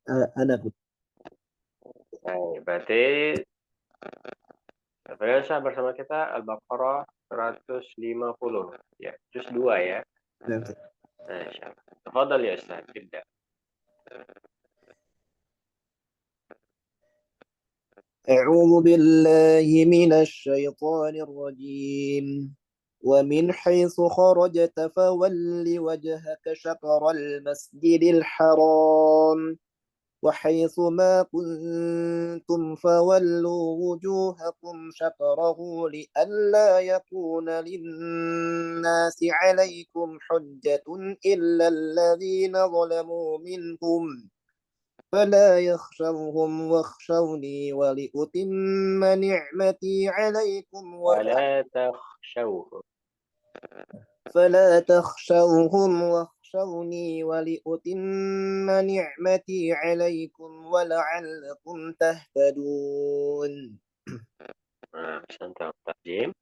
Ana pun. Baik, berarti biasa bersama kita Al-Baqarah 150. Ya, juz 2 ya. Nah, Ustaz. Masyaallah. Tafadhal ya Ustaz, ibda. أعوذ بالله من الشيطان الرجيم ومن حيث خرجت فول وجهك شطر المسجد الحرام وحيث ما كنتم فولوا وجوهكم شطره لئلا يكون للناس عليكم حجة إلا الذين ظلموا منهم فلا يخشوهم واخشوني ولأتم نعمتي عليكم ولا تخشوه. فلا تخشوهم واخشوني ولأتم نعمتي عليكم ولعلكم تهتدون. Santai. Tajim.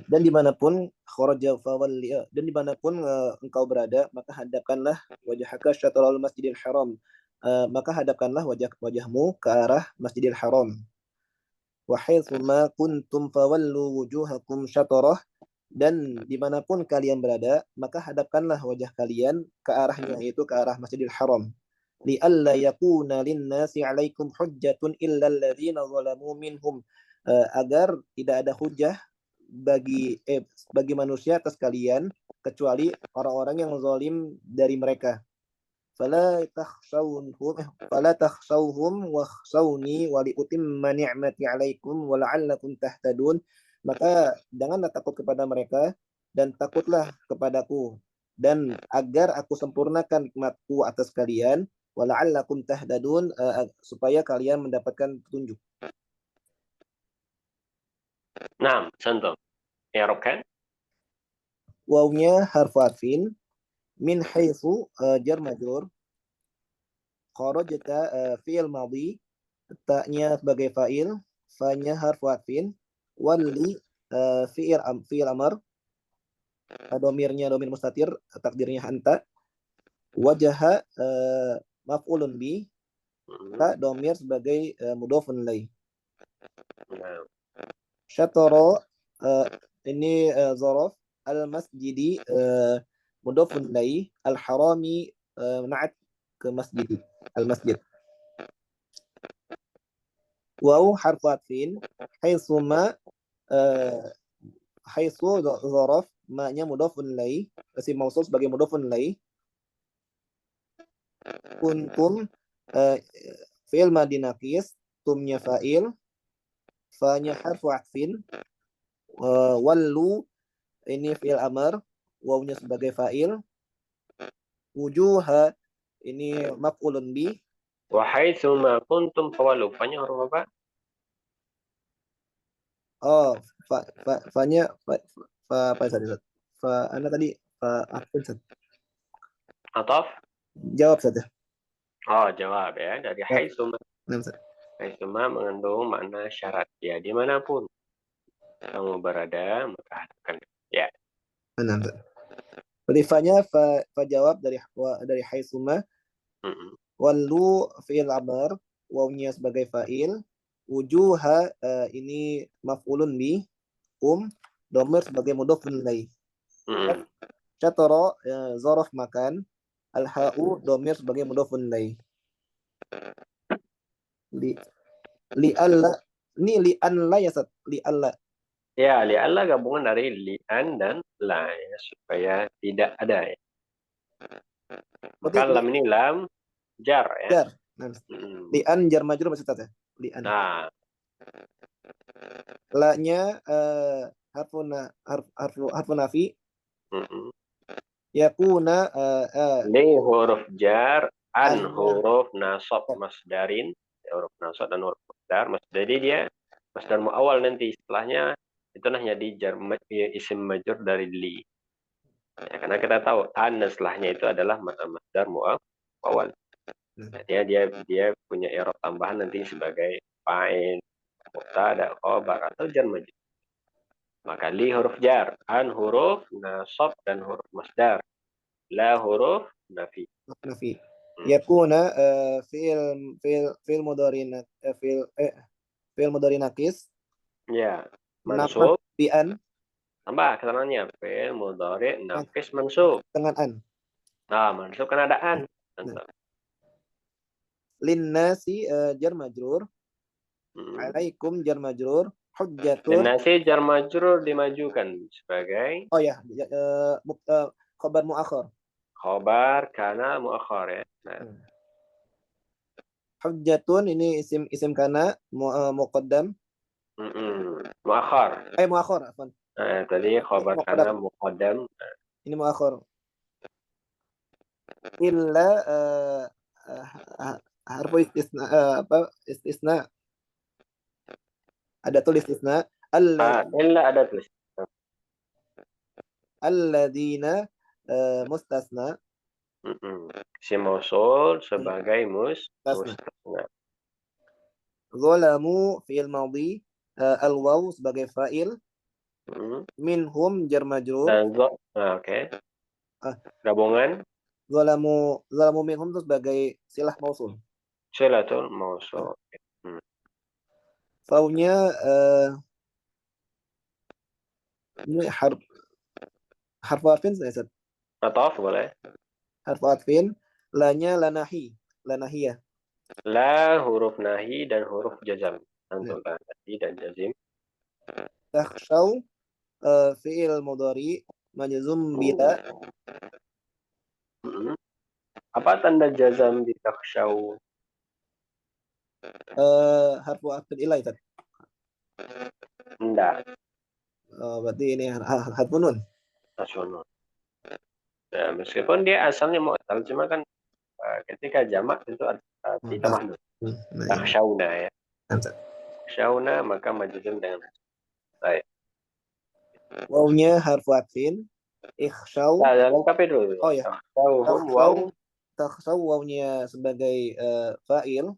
Dan dimanapun kharaja fawalli, dan dimanapun engkau berada, maka hadapkanlah wajhaka syatral masjidil haram. Maka hadapkanlah wajahmu ke arah Masjidil Haram. Wa haitsu ma kuntum fawallu wujuhakum syatrah, dan dimanapun kalian berada, maka hadapkanlah wajah kalian ke arahnya, yaitu ke arah Masjidil Haram. Li'alla yakuna linnasi 'alaikum hujjatun illa alladzina zalamu minhum, agar tidak ada hujah bagi manusia atas kalian kecuali orang-orang yang zalim dari mereka. Fala takhshawhum fala takhshawhum wakhshawni wa liutimma ni'mati 'alaikum wa la'allakum tahtadun. Maka janganlah takut kepada mereka dan takutlah kepadaku, dan agar aku sempurnakan nikmatku atas kalian, wa la'allakum tahtadun, supaya kalian mendapatkan petunjuk. Naam, santum. I'rabkan. Wawnya harfu atfin, min haitsu jar majrur, kharajta fi'il madhi, ta'nya sebagai fa'il, fa-nya harfu atfin, walli fi'il amr, domirnya domir mustatir, takdirnya anta, wajaha maf'ulun bi, ta domir sebagai mudhofun ilaih. Naam. Syatara ini zaraf, al-masjidi mudhofun ilaih, al-harami na'at ke masjid, al-masjid. Waw harfu atfin, haitsuma haitsu zaraf, ma-nya mudhofun ilaih, isim mausul sebagai mudhofun ilaih. Kuntum fi'il madhi naqis, tumnya fa'il, fa-nya harfu atfin, wallu ini fi'il amr, wawnya sebagai fa'il, wujuha ini maf'ulun bi. Wa haitsu ma kuntum fawallu. Fa-nya huruf apa? Oh, fa-nya fa apa tadi? Fa ana tadi fa apa tadi? Ataf? Jawab saja. Oh, jawab ya. Dari Ya, haitsu ma. Haitsu ma mengandung makna syarat. Ya, dimanapun kamu berada, maka hadapkan. Ya. benar. Berarti fa-nya fa jawab dari haitsuma, Mm-mm. wallu fi'il amr, wawnya sebagai fa'il, wujuha ini maf'ulun bi, domir sebagai mudhofun ilaih. Mm-mm. Syatara zaraf makan, al-ha'u domir sebagai mudhofun ilaih. Li li alla, ini li an la ya Sat, li alla. Ya, li'alla gabungan dari li'an dan la ya, supaya tidak ada ya. Berarti Maka lam ini lam jar ya. jar. Nah, Mm. li an jar majrur maksud ya. Li an. Nah, La-nya harfu nafi, mm-mm. yakuna Li huruf jar, an an-nya. huruf nasab masdarin, ya, huruf nasab dan huruf masdar. Jadi dia masdar muawal nanti setelahnya itu hanya di jar isim majrur dari li. Ya, karena kita tahu an setelahnya itu adalah masdar muawal. Nah, dia punya i'rab tambahan nanti sebagai fa'il, mubtada, khabar atau jar majrur. Maka li huruf jar, an huruf nasab dan huruf masdar. La huruf nafi. nafi. Yakuna fi'il mudhari fi'il mudhari nakis. Ya, Nama mansub. bi'an. Tambah keterangannya fi'il mudhari nakis mansub. Dengan an. Nah, mansub kan ada an. Nah. Linnasi jar majrur. Alaikum jar majrur. Hujjatun. Linnasi jar majrur dimajukan sebagai Oh ya, khabar muakhar. Khobar kana muakhar ya. Nah. Hujjatun ini isim kana muqaddam. Muakhar. Muakhar, afwan. Nah, tadi khobar kana muqaddam. Ini muakhar. Illa harfu istisna istisna. Ada tulis istisna. Illa ada tulis. Alladzina mustasna. Si mausul sebagai mustasna. Zalamu fi'il madhi, al-waw sebagai fa'il. Minhum jar majrur. Dan oke. Gabungan zalamu minhum itu sebagai silah mausul. Silatul mausul. Faunya ini harfu atfin Ustaz. Ataf boleh. Harfu atfin, lanya lanahiyah. La huruf nahi dan huruf jazam. Antum nahi dan jazim. Takhshaw fi'il mudhari majzum bila. Apa tanda jazam di takhshaw? Harfu atfin ilai Ustaz. Enggak. Berarti ini harfu nun. Nasional. Ya, meskipun dia asalnya mu'tal, cuma kan ketika jamak itu ditambah nun. Takhshawna ya. Takhshawna maka majzum dengan baik. Wawnya harfu atfin. Ikhshaw. Nah, lengkapi dulu. Oh ya. Takhshaw wawnya sebagai fa'il.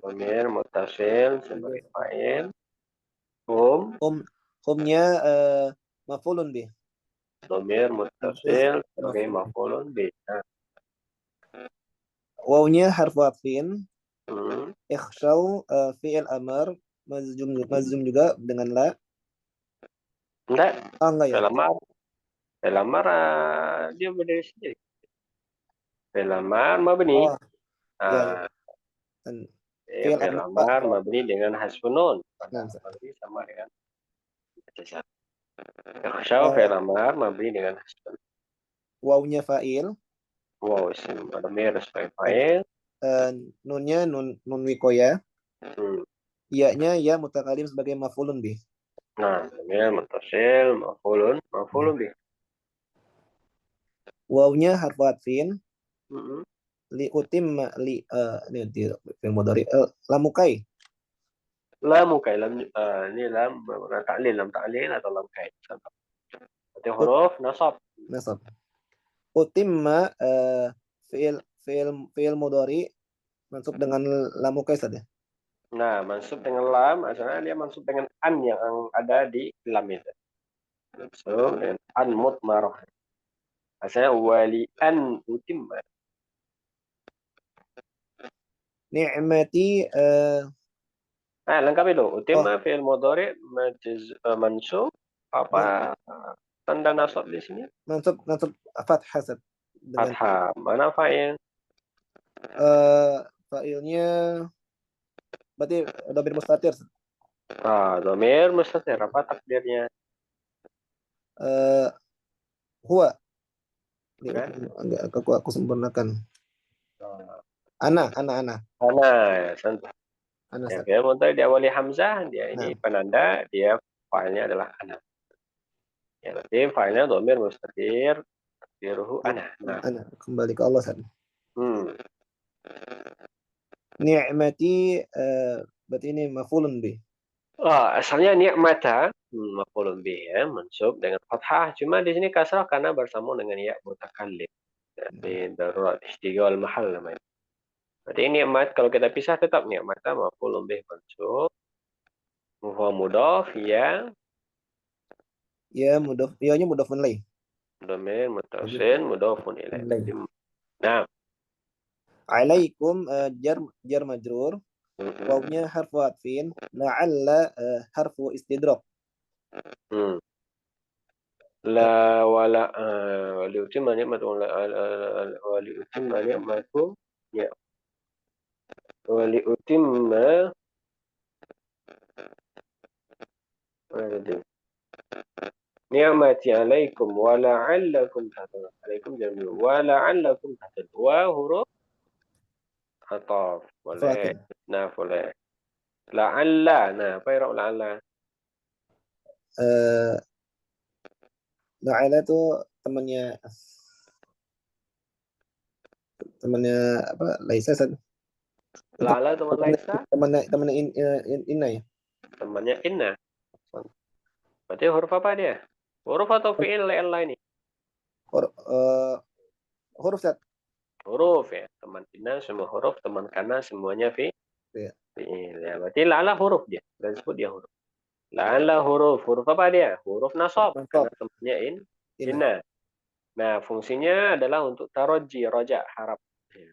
Dhamir muttasil sebagai fa'il. Humnya maf'ulun bih. Dhamir muttasil sebagai maf'ulun bih. Wawnya harfu atfin. Ikhshaw fi'il amr mazjum juga dengan la. Enggak. Enggak ya. Felamar dia berdiri sendiri. Felamar mabni. Felamar mabni dengan hasbun nun. Sama dengan Ikhshaw felamar mabni dengan hasbun. Wawnya fa'il. Waw isim dhamir sebagai fa'il. Nunnya nun wikoya. Ya-nya ya mutakalim sebagai maf'ulun bih. Nah, dhamir muttasil maf'ulun bih. Wawnya harfu atfin. Li utimma li ini fi'il mudhari lamukai. Lamukai ini lam ta'lil atau lam kait. Berarti huruf nasab. Utimma fi'il mudhari mansub dengan lamukai saja. Nah, mansub dengan lam, asalnya dia mansub dengan an yang ada di lam itu. Mansub dengan an mutmarah. Asalnya wali an utimma. Ni'mati lengkapi dulu. Utimma fi'il mudhari mansub apa tanda nasab di sini? Mansub fathah Sat. Fathah. Mana fa'il? Fa'ilnya berarti dhamir mustatir. Dhamir mustatir. Apa takdirnya? Huwa. Enggak aku sempurnakan. Ana ya, santai. Yang fi'il mudhari diawali hamzah, dia ini penanda, dia fa'ilnya adalah ana. Ya, berarti fa'ilnya dhamir mustatir, takdiruhu ana. Ana, kembali ke Allah Sat. Ni'mati berarti ini maf'ulun bih. Asalnya ni'mata maf'ulun bih ya, mansub dengan fathah. Cuma di sini kasrah karena bersambung dengan ya mutakallim. Jadi darurat istighal mahal namanya. Berarti ni'mat kalau kita pisah tetap ni'mata maf'ulun bih mansub. Mudhaf ya. Ya mudhaf, ya-nya mudhafun ilaih. Dhamir muttasil mudhafun ilaih. Nah, Alaikum jar majrur. Wawnya harfu atfin. La'alla harfu istidrak. la wala waliutimma ni'matu waliutimma ni'matu ya waliutimma ni'mati alaikum wa la'allakum tahtadun. Alaikum jamil wa la'allakum tahtadun. Wa huruf ataf boleh, Fatin. nah boleh. La'alla, nah apa ya la'alla? La'alla tuh temannya apa? Laisa. La'alla teman Laisa, Temannya Inna ya. temannya Inna. Berarti huruf apa dia? Huruf atau fi'il la ini? Huruf Sat. Huruf ya. Teman Inna semua huruf, teman Kana semuanya Ya. fi'il. Ya, berarti la'alla huruf dia. Dan disebut dia huruf. La'alla huruf. Huruf apa dia? Huruf nasab. Karena Mantap. temannya Inna. Inna. Nah, fungsinya adalah untuk taroji, roja, harap. Ya.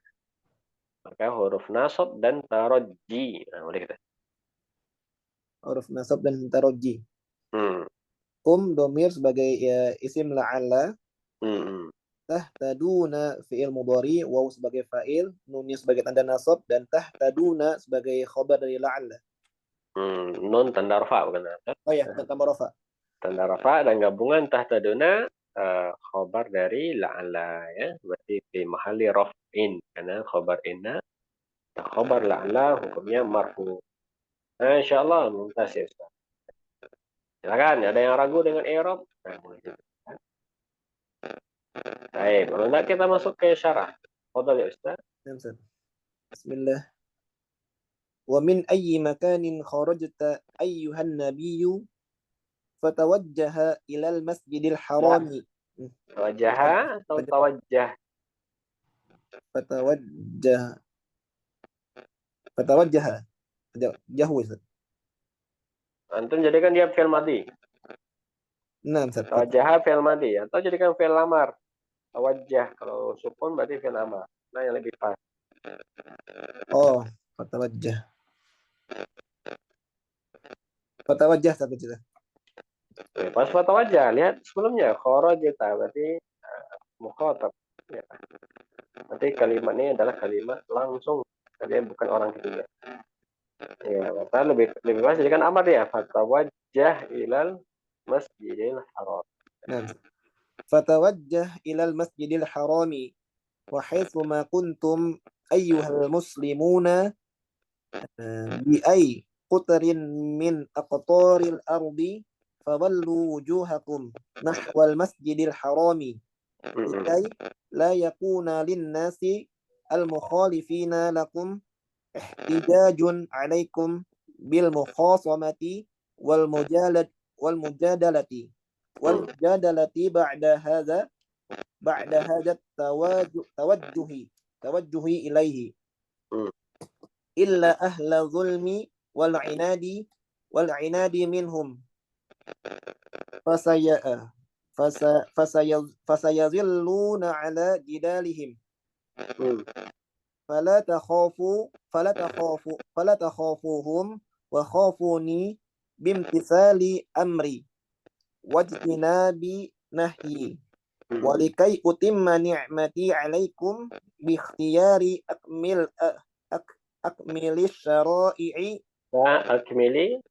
Maka huruf nasab dan taroji. Nah, boleh kita. Huruf nasab dan taroji. Hmm. Domir sebagai isim la'alla. Hmm. Tahtaduna fi'il mudhari, waw sebagai fa'il, nunnya sebagai tanda nasab, dan tahtaduna sebagai khobar dari la'alla. Nun tanda rafa bukan? Oh ya, dan tambah rofa. Tanda rafa dan gabungan tahtaduna khobar dari la'alla ya. Berarti fi mahalli raf'in karena khobar inna khobar la'alla hukumnya marfu. Nah, insyaallah mumtaz ya Ustaz. Silakan, ada yang ragu dengan i'rab? Nah, boleh. Baik, kalau enggak kita masuk ke syarah. Fadhal ya Ustaz. Bismillah. Wa min ayyi makanin kharajta ayyuhan nabiyyu fatawajjaha ilal masjidil harami. Wajah atau tawajjah? Fatawajjaha. Fatawajjaha. Jauh, Ustaz. Antum jadikan dia fi'il madhi. Nah, Ustaz. Tawajjaha fi'il madhi atau jadikan fi'il lamar. Tawajjah kalau sukun berarti fi'il amar. Nah, yang lebih pas. Oh, fatawajjah. Fatawajjah satu cerita. Pas fatawajjah, lihat sebelumnya kharajta berarti mukhatab. Ya. Nanti kalimat ini adalah kalimat langsung. Dia bukan orang ketiga. Ya, maka lebih pas jadikan amar ya. Fatawajjah ilal masjidil haram. Nah, fatawajjah ilal masjidil harami wa haitsu ma kuntum ayyuhal muslimuna bi ay qutrin min aqtaril ardi fawallu wujuhakum nahwal masjidil harami likai la yakuna linnasi al-mukhalifina lakum ihtijajun alaikum bil mukhasamati wal mujadalati ba'da hadha tawajjuhi ilaihi illa ahla zulmi wal inadi minhum fasayazilluna ala jidalihim fala takhafuhum wa khafuni bimtithali amri wajtinabi nahyi walikai utimma ni'mati alaikum bi ikhtiyari akmilis syara'i'i akmili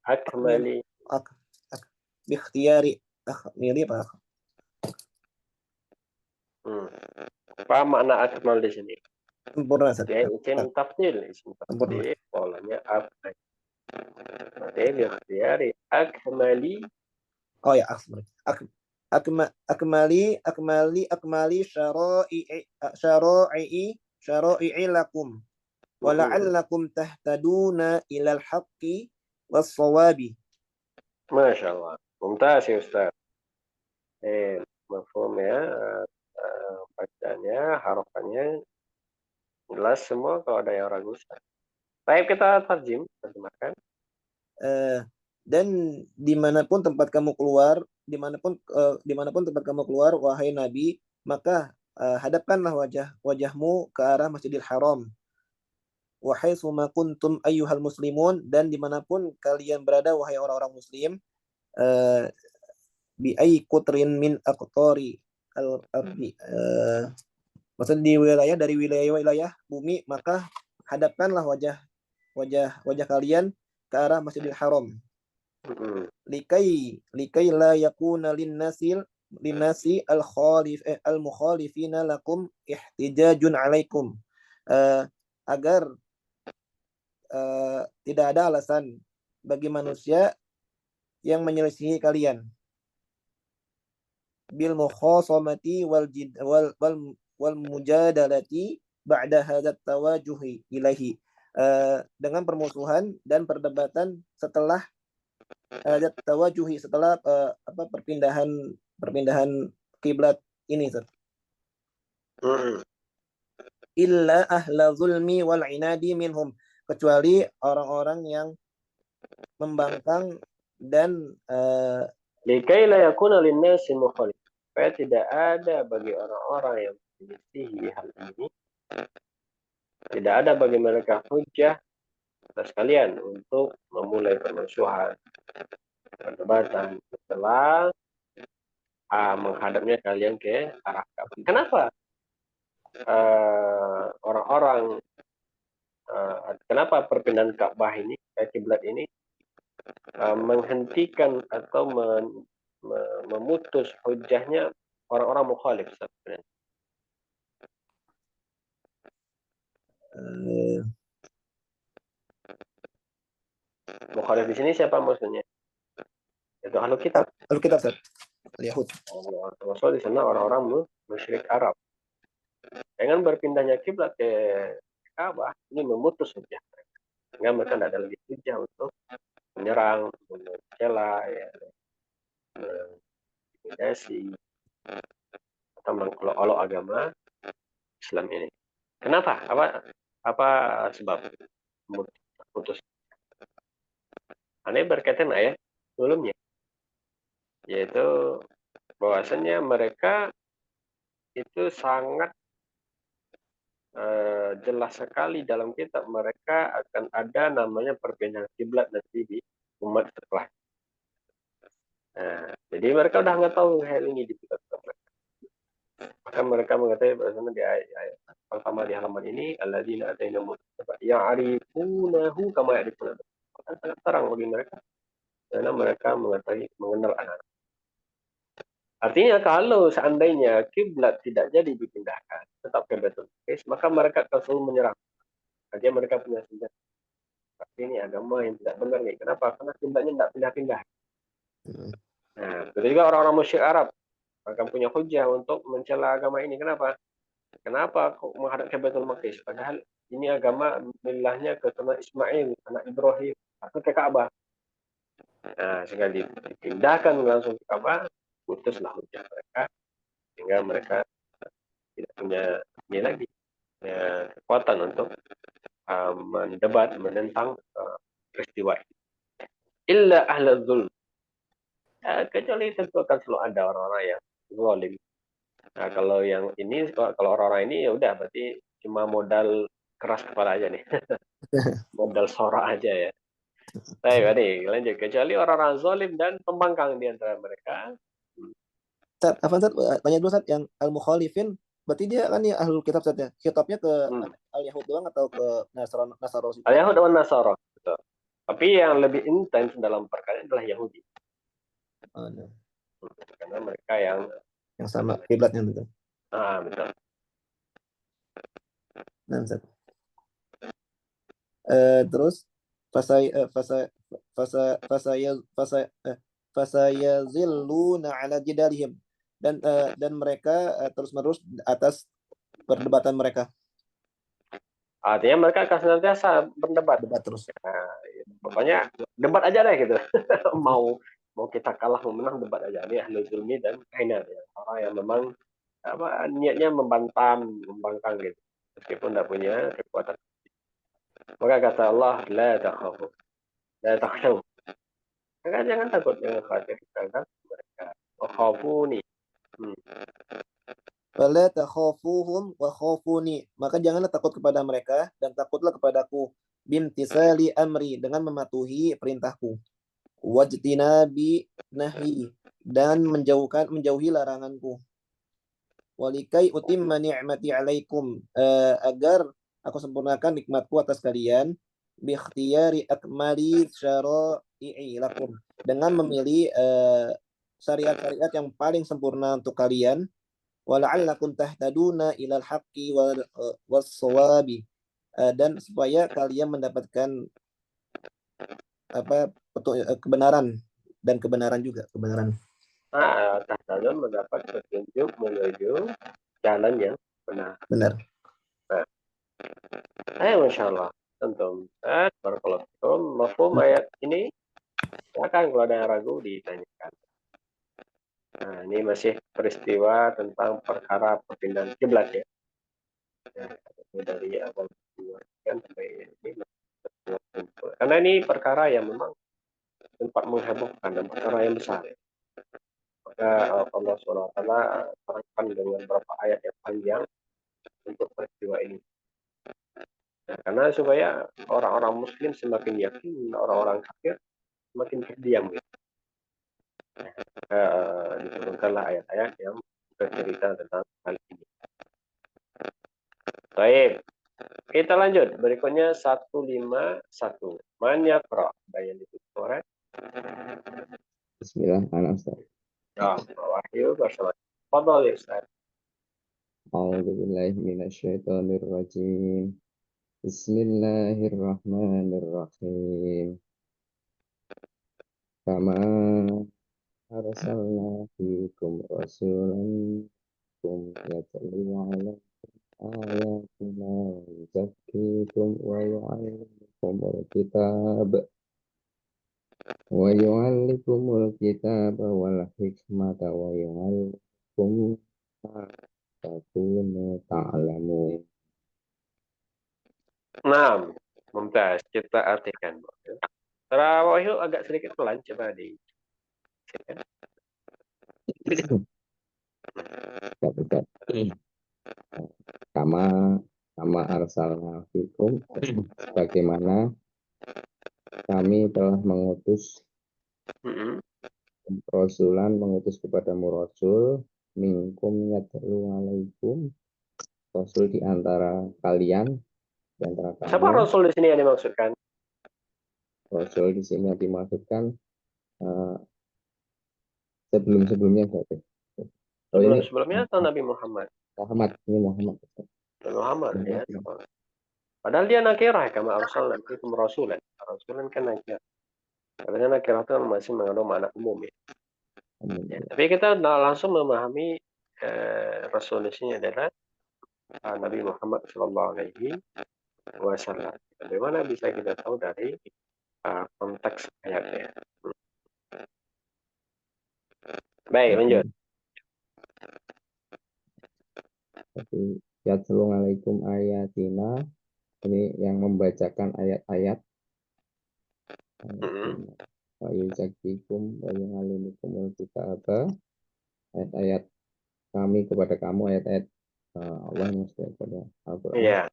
bi ikhtiyari akmili apa? Apa makna akmal di sini? Sempurna, Dia isim tafdil, polanya apa? Berarti bi ikhtiyari akmali. Oh ya, akmali syara'i'i lakum wa la'allakum tahtaduna ilal haqqi was shawabi. Masya Allah, mumtaz ya Ustaz. Mafhum ya, bacaannya, harapannya jelas semua. Kalau ada yang ragu, baik kita terjemahkan. Dan dimanapun tempat kamu keluar, dimanapun tempat kamu keluar, wahai Nabi, maka hadapkanlah wajahmu ke arah Masjidil Haram. Wahai suma kuntum ayyuhal muslimun, dan dimanapun kalian berada wahai orang-orang muslim, bi ay kutrin min aqtari al-ardi, maksud di wilayah dari wilayah-wilayah bumi, maka hadapkanlah wajah kalian ke arah Masjidil Haram. Likai la yakuna linnasi al mukhalifina lakum ihtijajun alaikum, agar tidak ada alasan bagi manusia yang menyelisihi kalian bil mukhasamati wal mujadalati ba'da hadat tawajuhi ilahi, dengan permusuhan dan perdebatan setelah hadat tawajuhi, setelah perpindahan kiblat ini. Illa ahla zulmi wal inadi minhum, kecuali orang-orang yang membangkang dan likai la yakuna linnasi mukhalif, supaya tidak ada bagi orang-orang yang menyelisihi hal ini, tidak ada bagi mereka hujah atas kalian untuk memulai permusuhan, perdebatan setelah menghadapnya kalian ke arah Ka'bah. Kenapa orang-orang kenapa perpindahan Ka'bah ini, kiblat ini menghentikan atau memutus hujahnya orang-orang mukhalif sebenarnya? Mukhalif di sini siapa maksudnya? Itu ahlu kitab. Ahlu kitab, Ustaz. Yahud. Maksud di sana orang-orang musyrik Arab. Dengan berpindahnya kiblat ke Ka'bah, ini memutus hujah mereka. Sehingga mereka tidak ada lagi hujah untuk menyerang, mencela, ya, mengintimidasi, atau mengolok-olok agama Islam ini. Kenapa? Apa sebab putus? Ini berkaitan ayat sebelumnya, yaitu bahwasanya mereka itu sangat jelas sekali dalam kitab mereka akan ada namanya perpindahan kiblat nanti di umat setelah. Jadi mereka udah nggak tahu hal ini di kitab mereka. Maka mereka mengatakan bahwasanya di ayat pertama di halaman ini, alladzina atainahum ya'rifunahu kama ya'rifuna. Sangat terang bagi mereka karena mereka mengenal anak. Artinya kalau seandainya kiblat tidak jadi dipindahkan, tetap ke Baitul Maqdis, maka mereka akan selalu menyerang. Artinya mereka punya senjata. Tapi ini agama yang tidak benar nih. Kenapa? Karena kiblatnya tidak pindah-pindah. Nah, itu juga orang-orang musyrik Arab akan punya hujah untuk mencela agama ini. Kenapa? Kenapa kok menghadap ke Baitul Maqdis? Padahal ini agama milahnya ke tanah Ismail, anak Ibrahim, atau ke Ka'bah. Nah, sehingga dipindahkan langsung ke Ka'bah, putuslah hujah mereka, sehingga mereka tidak punya ini lagi, punya kekuatan untuk mendebat, menentang peristiwa ini. Illa ahla zulm. Kecuali tentu akan selalu ada orang-orang yang zalim. Nah, kalau yang ini, kalau orang-orang ini ya udah berarti cuma modal keras kepala aja nih. Modal sorak aja ya. Baik, lanjut. Kecuali orang-orang zalim dan pembangkang di antara mereka. Ustaz, tanya dulu, Ustaz, yang al-mukhalifin berarti dia kan ya ahlul kitab, Ustaz, ya. Kitabnya ke al-Yahud doang atau ke Nasara? Al-Yahud dan Nasara, betul. Tapi yang lebih intens dalam perkara ini adalah Yahudi. Karena mereka yang sama kiblatnya gitu. Betul. Nah, Ustaz. Terus fasayazilluna ala jidalihim, dan mereka terus-menerus atas perdebatan mereka. Artinya mereka akan senantiasa berdebat. Debat terus. Nah, pokoknya debat aja deh gitu. mau kita kalah mau menang, debat aja. Ini ahli zulmi dan inad ya. Orang yang memang niatnya membangkang gitu. Meskipun tidak punya kekuatan. Maka kata Allah, la takhafu, la takhshaw. Maka jangan takut, jangan khawatir terhadap mereka. Takhafuni. Fala takhafuhum wa khafuni. Maka janganlah takut kepada mereka dan takutlah kepadaku. Bimtisali amri, dengan mematuhi perintahku. Wajtinabi nahi, dan menjauhi laranganku. Walikai utimma ni'mati alaikum, agar aku sempurnakan nikmatku atas kalian, bikhtiyari akmali syara'i'i lakum, dengan memilih syariat-syariat yang paling sempurna untuk kalian, wala'allakum tahtaduna ilal haqqi was-shawabi, dan supaya kalian mendapatkan apa kebenaran dan kebenaran juga, kebenaran. Tahtadun mendapat petunjuk menuju jalan yang benar. Benar. Masya Allah. Tentu. Barakallahu fikum. Mafhum ayat ini? Silakan kalau ada yang ragu ditanyakan. Nah, ini masih peristiwa tentang perkara perpindahan kiblat ya. Dari awal kan sampai ini. Karena ini perkara yang memang sempat menghebohkan dan perkara yang besar. Maka Allah SWT terangkan dengan beberapa ayat yang panjang untuk peristiwa ini. Nah, karena supaya orang-orang Muslim semakin yakin, orang-orang kafir semakin terdiam. Gitu. Diturunkanlah ayat-ayat yang bercerita tentang hal ini. Baik, kita lanjut. Berikutnya 151. Man yaqra. Bayan itu suara. Bismillah, ana Ustaz. Ya, Wahyu bersama. Fadhal ya Ustaz. A'udzu billahi minasyaitonir rajim. Bismillahirrahmanirrahim. Kama arsalna fikum rasulan kum yatlu alaikum ayatina wa yuzakkikum wa yu'allimukumul kitaba wal hikmata wa yu'allimukum ma takunu ta'lamun. Nah, mumtaz. Kita artikan. Suara Wahyu agak sedikit pelan. Coba di. Kama arsalna fikum, bagaimana kami telah mengutus rasulan, mengutus kepadamu rasul, minkum yatlu alaikum, rasul di antara kalian, di antara Siapa kamu. Rasul di sini yang dimaksudkan? Rasul di sini yang dimaksudkan sebelum-sebelumnya saja. Sebelumnya atau Nabi Muhammad? Muhammad, ini Muhammad. Muhammad ya. Padahal dia nakirah kama arsalna fikum rasulan. Rasulan kan nakirah. Karena nakirah itu masih mengandung makna umum ya. Ya, tapi kita langsung memahami Rasul di sini adalah Nabi Muhammad Shallallahu Alaihi Wasallam. Bagaimana bisa kita tahu dari konteks ayatnya? Baik, lanjut. Assalamualaikum ayatina, ini yang membacakan ayat-ayat. Wa yuzakikum wa yu'allimukumul kitaba, ayat-ayat kami kepada kamu, ayat-ayat Allah yang sudah kepada Al-Quran. Yeah.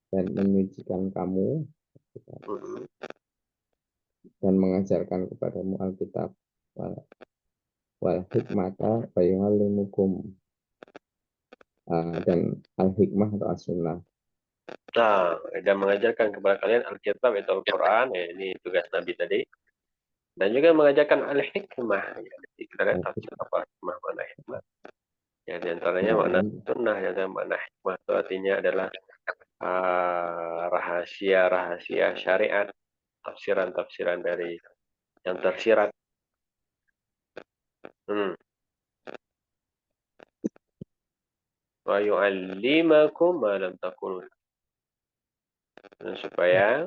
Dan menyucikan kamu dan mengajarkan kepadamu Alkitab wal hikmata wa yu'allimukum, dan al-hikmah atau as-sunnah. Nah, dan mengajarkan kepada kalian Alkitab itu Al-Quran, ya, ini tugas Nabi tadi. Dan juga mengajarkan al-hikmah. Ya, kita lihat tafsir apa hikmah, mana hikmah. Ya, di antaranya makna sunnah, ya, dan makna hikmah itu artinya adalah rahasia-rahasia syariat, tafsiran-tafsiran dari yang tersirat. Wa yu'allimakum ma lam takunu. Supaya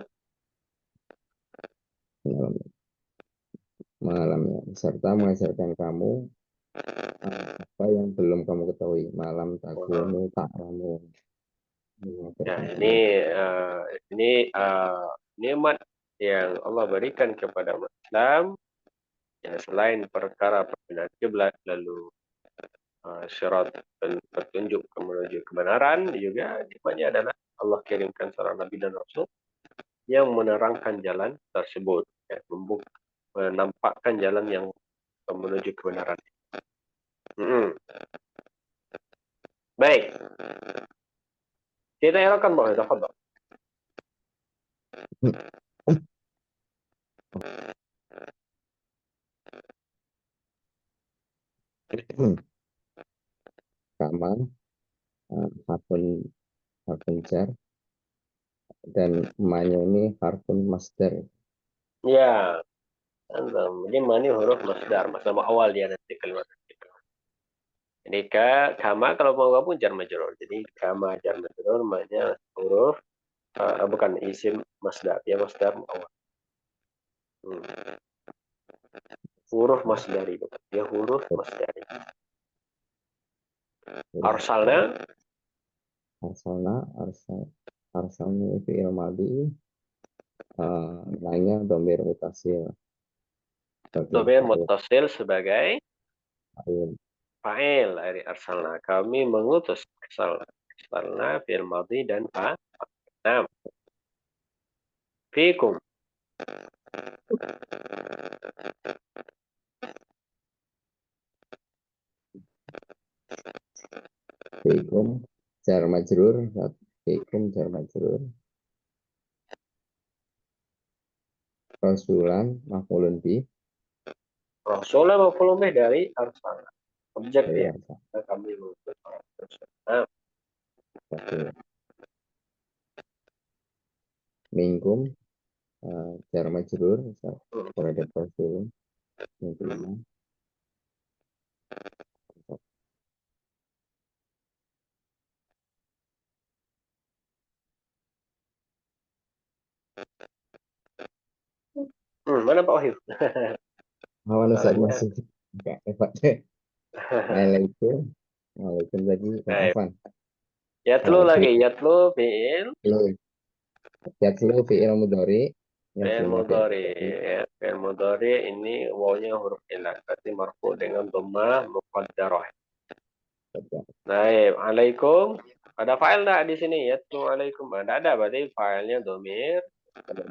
serta mengajarkan kamu apa yang belum kamu ketahui, malam takunu ta'lamun. Ya, ini nikmat yang Allah berikan kepada umat Islam, ya, selain perkara perpindahan kiblat, lalu Syarat petunjuk menuju kebenaran, juga nikmatnya adalah Allah kirimkan seorang Nabi dan Rasul yang menerangkan jalan tersebut, ya, menampakkan jalan yang menuju kebenaran. Baik, kita erakan boleh, tafadhol. Kama harfun jar, dan manya ini harfun masdar. Ya, jadi mani huruf masdar awal dia nanti kalimat itu. Jadi kama kalau mau gabung jar majrur. Jadi kama jar majrur maknanya huruf bukan isim masdar, ya masdar awal. Huruf masdari, ya huruf masdari. Arsalna Arsalnya fi'il madhi, nanya domir mutasil. domir muttasil sebagai Fa'il. fa'il dari arsalna. Kami mengutus arsalna fi'il madhi dan fa'il. Fikum. Fikum jar majrur, fikum jar majrur. Rasulan maf'ulun bi. Rasulullah maf'ulun bih dari arsalna. Objek Dari ya. arsal. Kami mengutus arsalna. Minkum jar majrur terhadap rasulun. Yang kelima. Mana Pak Wahyu? Awan Ustaz masih enggak hebat. Waalaikum tadi Baik. Afan. Yatlu lagi, yatlu fi'il. Yatlu fi'il mudhari. Fi'il mudhari. Ya, fi'il mudhari ini wawnya huruf ilah. Berarti marfu dengan dhammah muqaddarah. Baik, alaikum. Ada fa'il enggak di sini? Yatlu alaikum. Ada, berarti fa'ilnya dhamir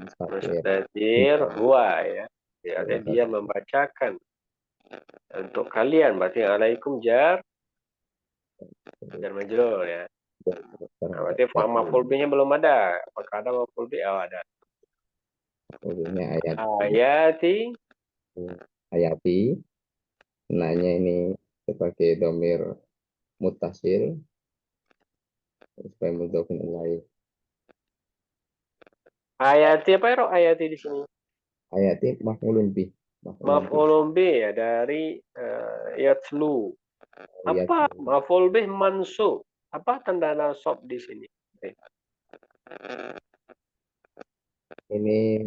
mustatir huwa, ya. Jadi dia membacakan untuk kalian, berarti alaikum jar majrur, ya. Nah, berarti maf'ul bih-nya belum ada. Apakah ada maf'ul bih? Oh, ada. Ayati. Ayati. Nanya ini sebagai domir mutasil. Supaya mudhofun ilaih. Ayati apa ya? Ayati di sini. Ayati maf'ulun bih. Maf'ulun bih ya dari yatlu. Apa maf'ul bih mansub? Apa tanda nasab di sini? Ini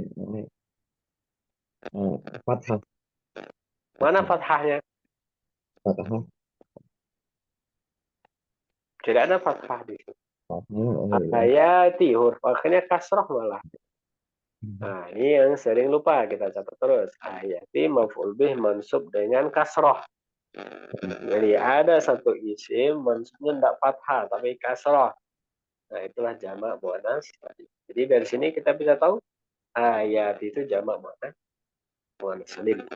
fathah. Mana fathahnya? Fathah. Tidak ada fathah di sini. Fathah. Ayati huruf akhirnya kasrah malah. Nah, ini yang sering lupa kita catat terus. Ayati maf'ul bih mansub dengan kasrah. Jadi ada satu isim mansubnya tidak fathah tapi kasrah. Nah, itulah jamak muannas. Jadi dari sini kita bisa tahu ayat itu jamak muannas salim.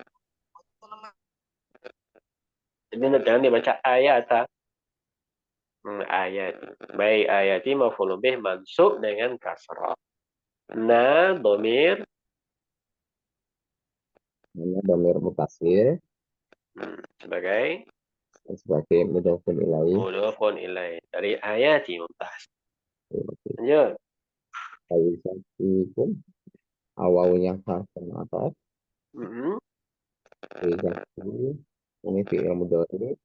Jadi jangan dibaca ayat. Ayat. Baik, ayati maf'ul bih mansub dengan kasrah. Na domir. Domir mutasil. Sebagai mudhofun ilaih. Mudhofun ilaih. Dari ayati mumtaz. Lanjut. Ayatikum awalnya harfun ataf. Ini fi'il mudhari.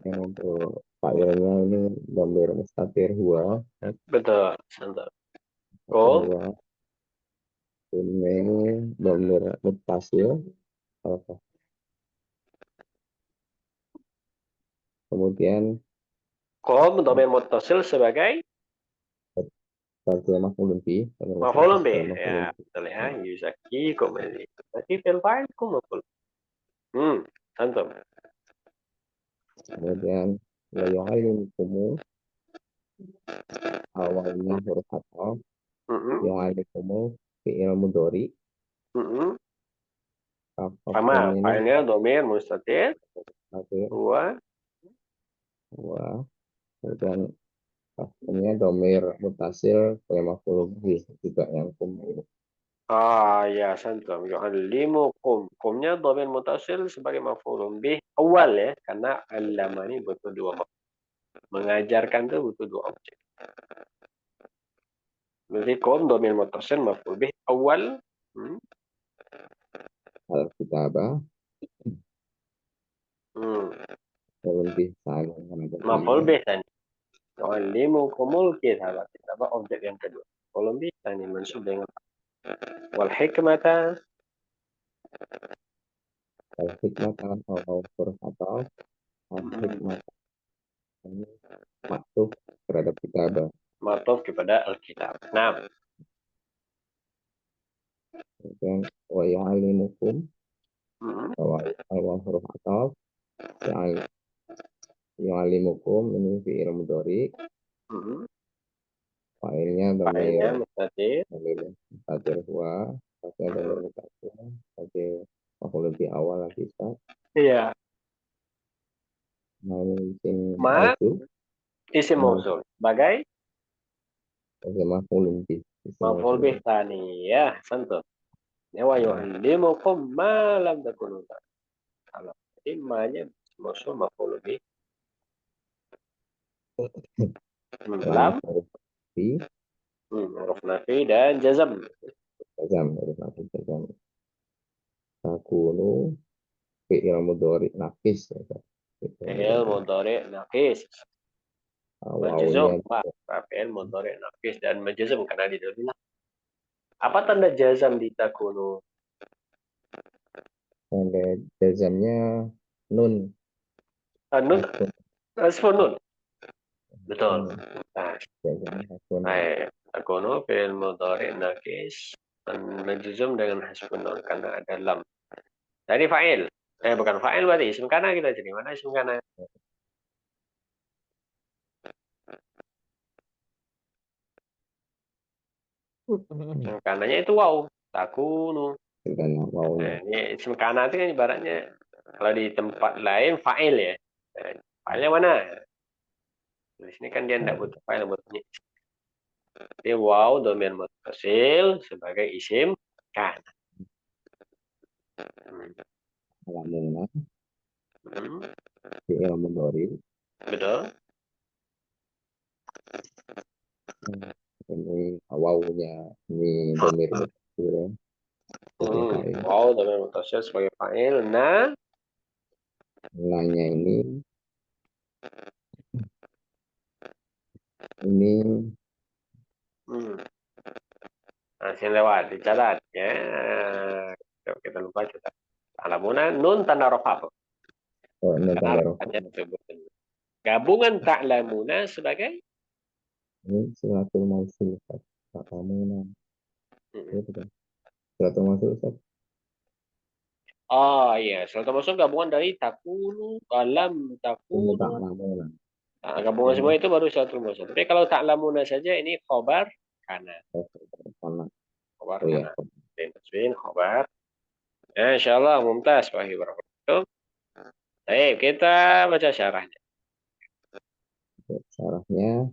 Untuk fa'ilnya ini domir mustatir huwa. Betul. Ko. Ini domir mutasil. Kemudian Kom domir muttasil sebagai maf'ulun bih. maf'ulun bih. Ya, betul ya. Yuzaki kom ini. Berarti fil fa'il kum maf'ul. Antum. Kemudian wa yu'allimukum, awalnya huruf ataf, yu'allimukum fi'il mudhari, Sama, kafafnya ini fa'ilnya domir mustatir, akhir huwa. kemudian kafafnya domir mutasil sebagai maf'ul bih juga yang kum ini. Ya, santum. Yu'allimukum. Kumnya domir mutasil sebagai maf'ulun bih awal ya, karena allama ini butuh dua mengajarkan itu butuh dua objek. Berarti kum domir mutasil maf'ul bih awal. Al-kitabah lebih sayang Maf'ul bih tadi. Yu'allimukumul kitabah. Kitabah objek yang kedua. Maf'ul bih tadi mansub dengan wal hikmata. al-hikmah kan huruf ataf, al-hikmah ini maktub terhadap kitabah. Matuf kepada Alkitab. Nah, Kemudian wa yu'allimukum, awal huruf ataf, yu'allimukum ini fi'il mudhari, fa'ilnya fa'ilnya dhamir mustatir. mustatir huwa, fa'ilnya dhamir mustatir sebagai maf'ul bih awal bisa. Iya. Nah ini isim Ma mausul isim mausul sebagai sebagai maf'ul bih. maf'ul bih tani ya, santu. Ya wa yu'allimukum ma lam takunu ta'lamun. Jadi ma-nya mausul maf'ul bih. Lam, huruf nafi dan jazam. Jazam, huruf nafi jazam. Takunu fi'il mudhari naqis ya. Fi'il mudhari naqis. Majzum, fi'il mudhari naqis dan majzum karena di dalam. Apa tanda jazam di takunu? Tanda jazamnya nun. Nun, hasbun nun. Betul. Nah, Jazamnya hasbun. takunu fi'il mudhari naqis majzum dengan hasbun nun karena ada lam. Tadi fa'il. Bukan fa'il berarti isim kana kita jadi. Mana isim kana? Isim kananya itu waw. Takunu. Ini isim kana itu kan ibaratnya kalau di tempat lain fa'il ya. Fa'ilnya mana? Di sini kan dia tidak butuh fa'il, butuhnya. Jadi waw dhamir muttasil sebagai isim kana. Alamuna fi'il mudhari. Betul. Ini wawunya ini dhamir muttasil sebagai fa'il. Waw dhamir muttasil sebagai fa'il. Nah, Nanya ini masih lewat dicatat ya. Kita lupa catat. Alamuna nun tanda rofa. nun tanda rofa. Gabungan ta'lamuna sebagai Ini silatul mausul ta'lamuna. Silatul mausul Ustaz. Oh iya, silatul mausul gabungan dari takunu, lam takunu. Ta'lamuna. Nah, gabungan semua itu baru silatul mausul. Tapi kalau ta'lamuna saja ini khobar kana. Khobar kana. Tasbih khobar. Ya, insyaallah mumtaz wa barakatuh. Baik, kita baca syarahnya. Syarahnya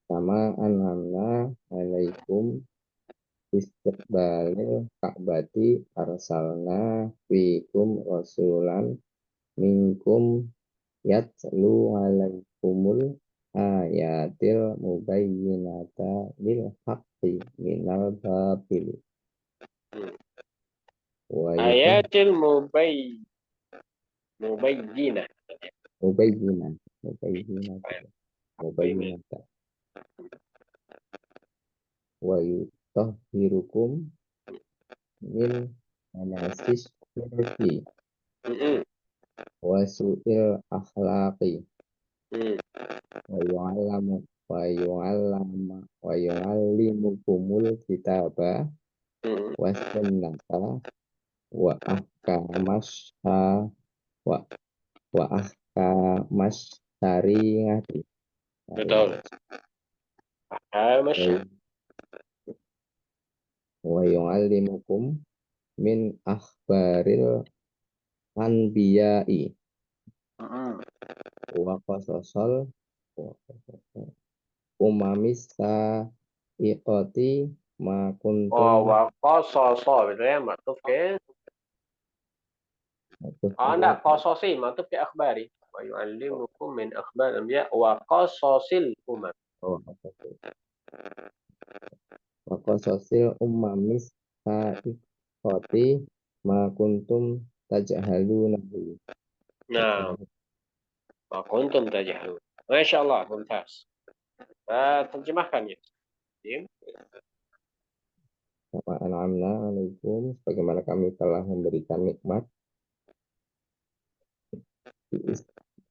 sama an'amna alaikum istiqbalil ka'bati arsalna fikum rasulan minkum yatlu alaikumul ayatil mubayyinata lil haqqi minal batil Ayatil mubayyinah. Mubayyinata wa yutahhirukum min manasis syirki wa su'il akhlaqi wa yu'allimukumul kitaba wa sunnata wa ahkamasha wa wa ahkamas syariati. Betul. Masya. Wa yu'allimukum min akhbaril anbiya'i wa qasasal umamis sa'iqati ma kuntum Wa qasoso, betul ya, maktub ke. Enggak, qasosi, maktub ke akhbari. Wa yu'allimukum min akhbar anbiya wa qasosil umam. wa qasasil umamis sa'iqati ma kuntum tajhaluna. Nah, wa kuntum tajhalun. Masya Allah, mumtaz. Terjemahkan ya. Wa an'amna alaikum, sebagaimana kami telah memberikan nikmat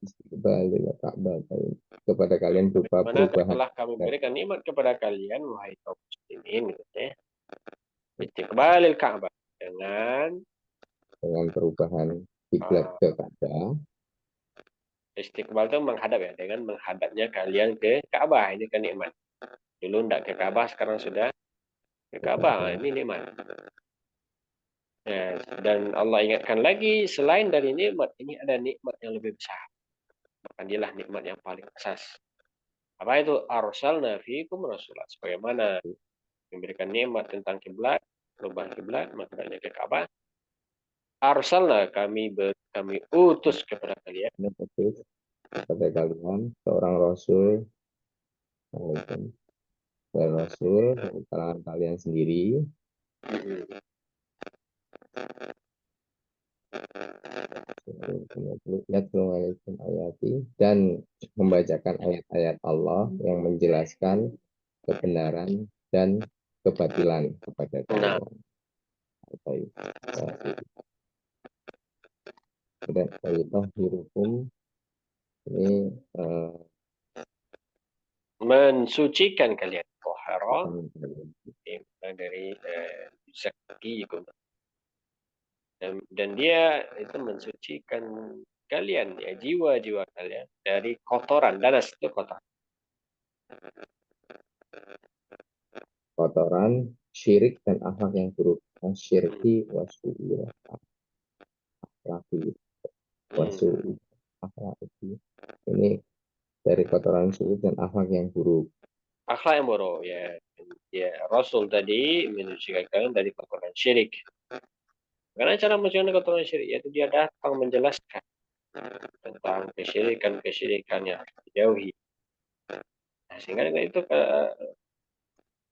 istiqbalil Ka'bah kepada kalian berupa Mana perubahan telah kami berikan nikmat kepada kalian, wahai kaum muslimin, gitu ya. Istiqbalil Ka'bah dengan perubahan kiblat ke Ka'bah. istiqbal itu menghadap ya, dengan menghadapnya kalian ke Ka'bah, ini kan nikmat. Dulu enggak ke Ka'bah, sekarang sudah ke Ka'bah, ini nikmat. Ya, dan Allah ingatkan lagi, selain dari nikmat, ini ada nikmat yang lebih besar. Bahkan dialah nikmat yang paling asas. Apa itu? Arsalna fiikum rasulah. Sebagaimana memberikan nikmat tentang kiblat, perubahan kiblat, maknanya ke Ka'bah. Arsalna, kami utus kepada kalian. Kepada kalian seorang rasul, rasul dari kalangan kalian sendiri, dan membacakan ayat-ayat Allah yang menjelaskan kebenaran dan kebatilan kepada kalian. Dan hukum ini mensucikan kalian. Tohara dari zaki, dan dia itu mensucikan kalian, ya, jiwa-jiwa kalian dari kotoran. Danas itu kotoran. Kotoran, syirik dan akhlak yang buruk. Syirki wasu'il akhlaki wasu'il akhlaki. Ini dari kotoran syirik dan akhlak yang buruk. Akhlak yang buruk, ya. Ya, Rasul tadi mensucikan kalian dari kotoran syirik. Karena cara mensucikan kotoran syirik, yaitu dia datang menjelaskan tentang kesyirikan yang harus dijauhi. Nah, sehingga dengan itu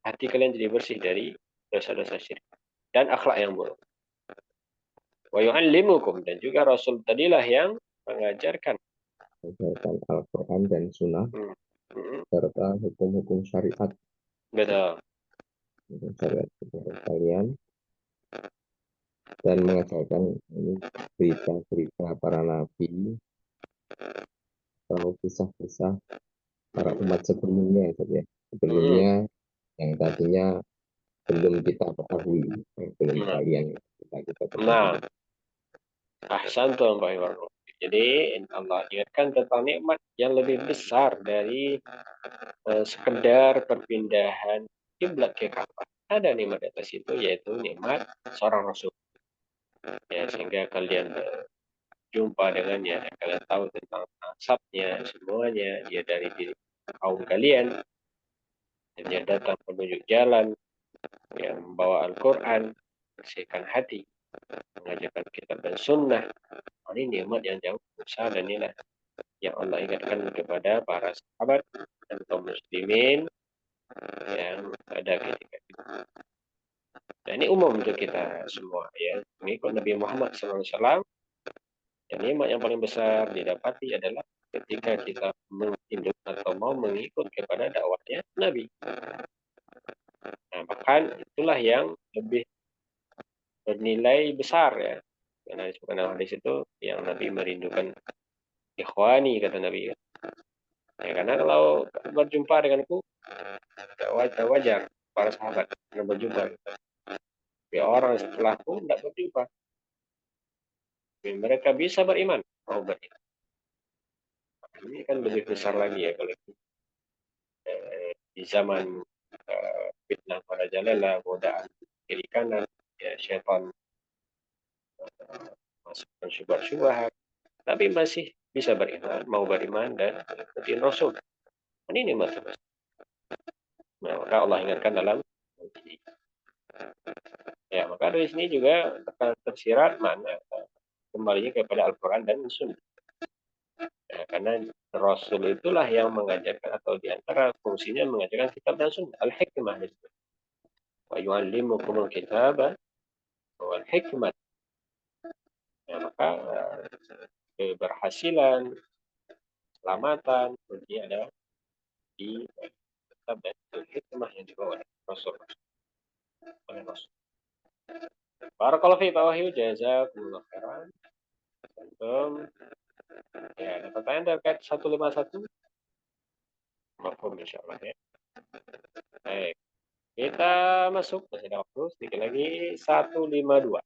hati kalian jadi bersih dari dosa-dosa syirik dan akhlak yang buruk. Wa yu'allimukum, dan juga Rasul tadilah yang mengajarkan Al-Quran dan Sunnah serta hukum-hukum syariat. Betul. Hukum syariat kepada kalian dan mengajarkan ini berita-berita para nabi atau kisah-kisah para umat sebelumnya, ya. Sebelumnya yang tadinya belum kita ketahui, belum kalian kita ketahui. Nah, ahsantum Pak Iwan. Jadi Allah ingatkan tentang nikmat yang lebih besar dari sekedar perpindahan kiblat ke Ka'bah. Ada nikmat atas itu, yaitu nikmat seorang Rasul. Ya, sehingga kalian jumpa dengannya, kalian tahu tentang nasabnya, semuanya, dia dari diri kaum kalian, dan dia datang menunjuk jalan, yang membawa Al-Quran, bersihkan hati, mengajarkan kitab dan sunnah. Ini nikmat yang jauh besar, dan inilah yang Allah ingatkan kepada para sahabat dan kaum muslimin yang ada ketika itu. Dan ini umum untuk kita semua, ya, mengikut Nabi Muhammad SAW. Dan nikmat yang paling besar didapati adalah ketika kita menginduk atau mau mengikut kepada dakwahnya Nabi. Nah, bahkan itulah yang lebih bernilai besar, ya. Karena disebutkan dalam hadis itu yang Nabi merindukan ikhwani, kata Nabi. Ya, karena kalau berjumpa denganku, tidak wajar para sahabat yang berjumpa. Ya, orang setelahku tidak berjumpa. Mereka bisa beriman. Oh, beriman. Ini kan lebih besar lagi ya kalau di zaman fitnah merajalela, godaan kiri kanan, ya syaitan masukkan syubhat-syubhat, tapi masih bisa beriman, mau beriman dan ikuti Rasul. Ini masalah. Nah, maka Allah ingatkan dalam ya, maka dari sini juga tersirat mana kembalinya kepada Al-Quran dan Sunnah. Ya, karena Rasul itulah yang mengajarkan atau diantara fungsinya mengajarkan kitab dan Sunnah, al-hikmah. Wa yu'allimukumul kitaba wal hikmah. Ya, maka keberhasilan, keselamatan, kuncinya ada di kitab dan hikmah yang dibawa oleh Rasul. Barakallahu fi Pak Wahyu, jazakumullah khairan. Antum ya, ada pertanyaan terkait 151? Mafhum insyaallah ya. Baik. Kita masuk masih ada waktu sedikit lagi 152.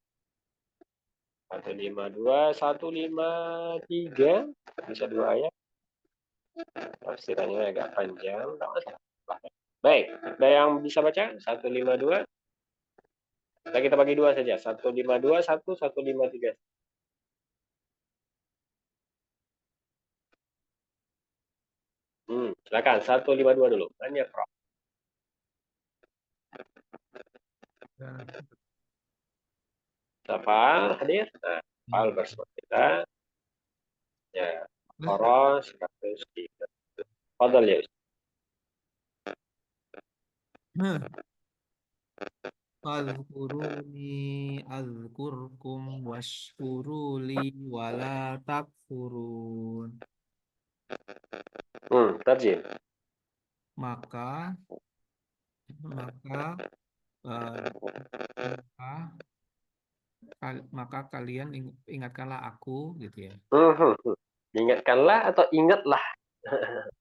152, 153 bisa 2 ayat. Tafsirannya agak panjang, enggak masalah. Baik, ada yang bisa baca? 152. Kita bagi 2 saja. 152, 153. Silakan 152 dulu. Tanya, Prof. Siapa hadir? Nah, Al bersama kita. Ya, Koros 103. Fadal ya. Fadhkuruni azkurkum washkuruli wala takfurun. Tarjim. Maka maka eh, maka kalian ingatkanlah aku gitu ya. Ingatkanlah atau ingatlah?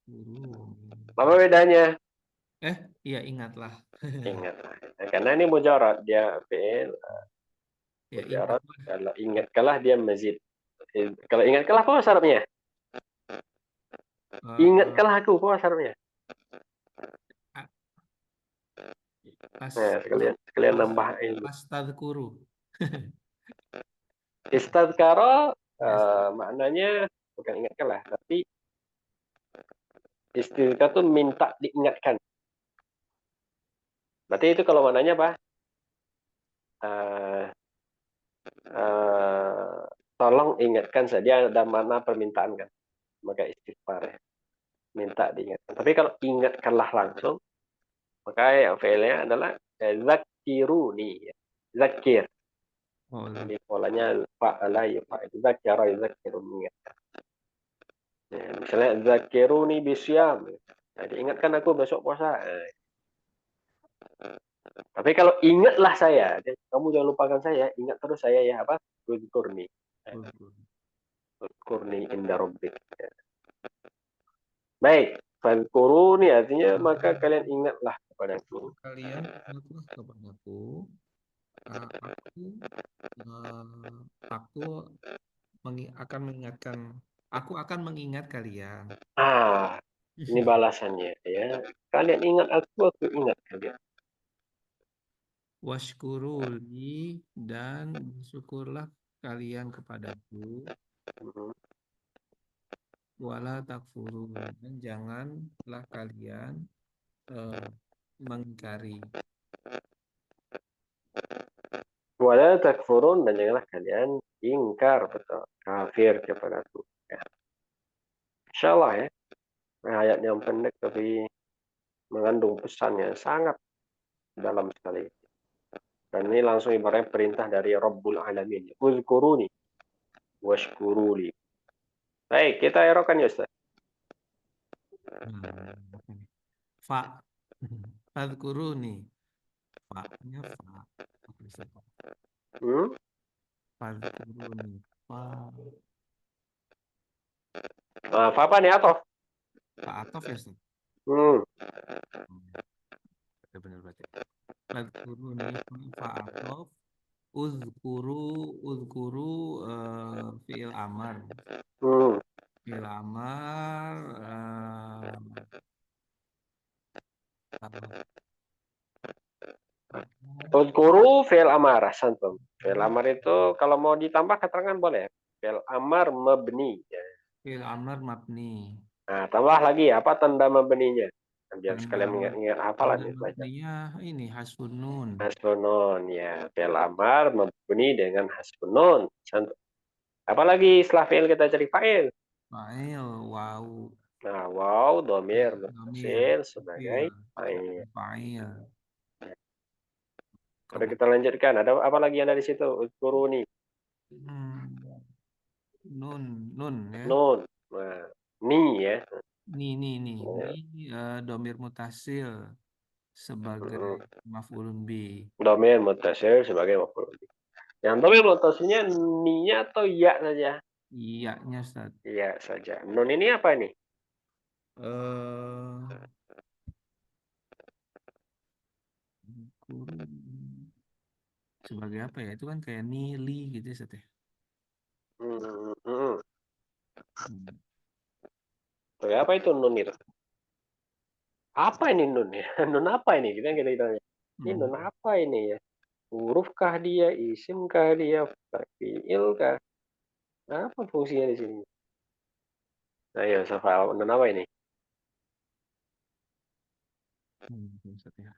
Kurun. Apa bedanya? Iya ingatlah. Ingatlah. Nah, karena ini mujarad, dia fi'il Ya mujarad. ingatlah. Kalau ingatkanlah dia mazid. Kalau ingatkanlah apa syaratnya? Ingatkanlah aku, apa syaratnya? Nah, sekalian nambah ilmu. Astadzkuru. Istadzkara maknanya bukan ingatkanlah, tapi istadzkara itu minta diingatkan. Berarti itu kalau maknanya apa? Tolong ingatkan saja, ada makna permintaan kan, maka istighfar ya, minta diingatkan. Tapi kalau ingatkanlah langsung, maka yang fi'ilnya adalah zakiruni, zakir. Jadi polanya fa'ala yufa'il, zakara yuzakiru, mengingatkan. Ya, misalnya zakiruni bisyam, nah, diingatkan aku besok puasa. Tapi kalau ingatlah saya, kamu jangan lupakan saya, ingat terus saya ya, apa? Uzkurni. Uzkurni inda rabbik. Baik, fadkuruni artinya maka kalian ingatlah kepadaku. Kalian ingatlah kepadaku. Aku akan mengingatkan. Aku akan mengingat kalian. Ini balasannya ya. Kalian ingat aku ingat kalian. Washkuruli dan bersyukurlah kalian kepadaku. Wala takfurun, dan janganlah kalian mengingkari. Wala takfurun, dan janganlah kalian ingkar, betul, kafir kepadaku. Ya. Insyaallah ya. Ayat yang pendek tapi mengandung pesan yang sangat dalam sekali. Dan ini langsung ibaratnya perintah dari Rabbul Alamin. Uzkuruni washkuruli. Baik, kita erokan ya Ustaz. Fa. Fadkuruni. Fa-nya fa. Fadkuruni. Fa. Fa apa nih atof? Fa atof ya Ustaz? Benar berarti. Fadkuruni fa atof. Uzkuru fi'il amar. Hmm. Fi'il amar Uzkuru fi'il amar, santum. Fi'il amar itu kalau mau ditambah keterangan boleh. Fi'il amar mabni. Ya. fi'il amar mabni. Nah, tambah lagi apa tanda mabninya? Biar Tanda sekalian ingat hafalan tanda nih baca. mabninya ini hasbun nun. Hasbun nun ya. Fi'il amar mabni dengan hasbun nun. Santum. Apalagi setelah fi'il kita cari fa'il. Fa'il waw Nah, wow, domir domir mutasil iya sebagai fa'il. fa'il. Udah Kemudian kita lanjutkan. Ada apa lagi yang dari situ? Uzkuruni. nun ya. Nun. Nah, ni ya. Ni domir mutasil sebagai maf'ulun bi. Domir mutasil sebagai maf'ul bih. Yang domir mutasilnya ni-nya atau ya saja? Iya-nya Ustaz. Iya saja. Nun ini apa ini? Guru sebagai apa ya? Itu kan kayak nili gitu ya, Ustaz ya. Oke, apa itu nun itu? Apa ini nun ya? Nun apa ini? Kita tanya. Ini nun apa ini ya? Hurufkah dia? Isimkah dia? Fi'ilkah? Apa fungsinya di sini? Ayo, Safa, nun apa ini? Ustaz ya.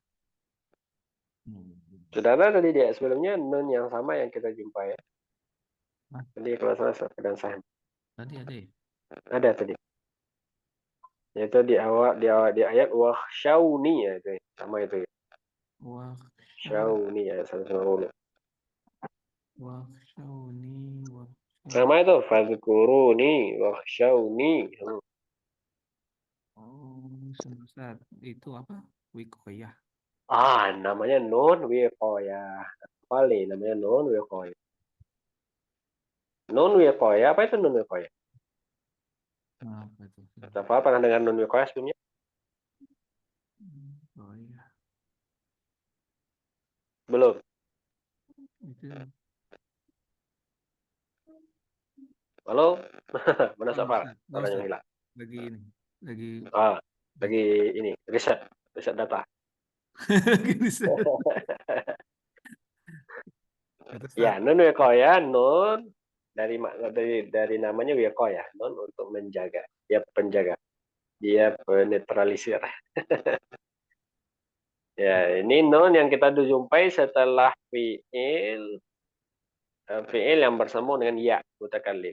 Saudara tadi dia sebelumnya nun yang sama yang kita jumpa ya. Hah? Tadi kalau salah dan saham. Tadi ada ya? Ada tadi. Yaitu di ayat wakhshawni ya itu ya. Sama itu ya. Wakhshawni ya 150. Wakhshawni Sama itu fadzkuruni wakhshawni. Ustaz. Itu apa? Wikoyah. Namanya nun wiqayah. Kali namanya nun wiqayah. Nun wiqayah apa itu nun wiqayah? Apa itu? Apa pernah dengar nun wiqayah sebelumnya? Oh iya. Belum. Itu. Halo? Mana Safar? Nggak Orang usah. yang hilang. Lagi ini. Lagi ini riset data. Ya, nun wiqayah, nun dari namanya wiqayah, nun untuk menjaga. Dia penjaga. Dia penetralisir. Ya, ini nun yang kita jumpai setelah fiil yang bersambung dengan ya mutakallim.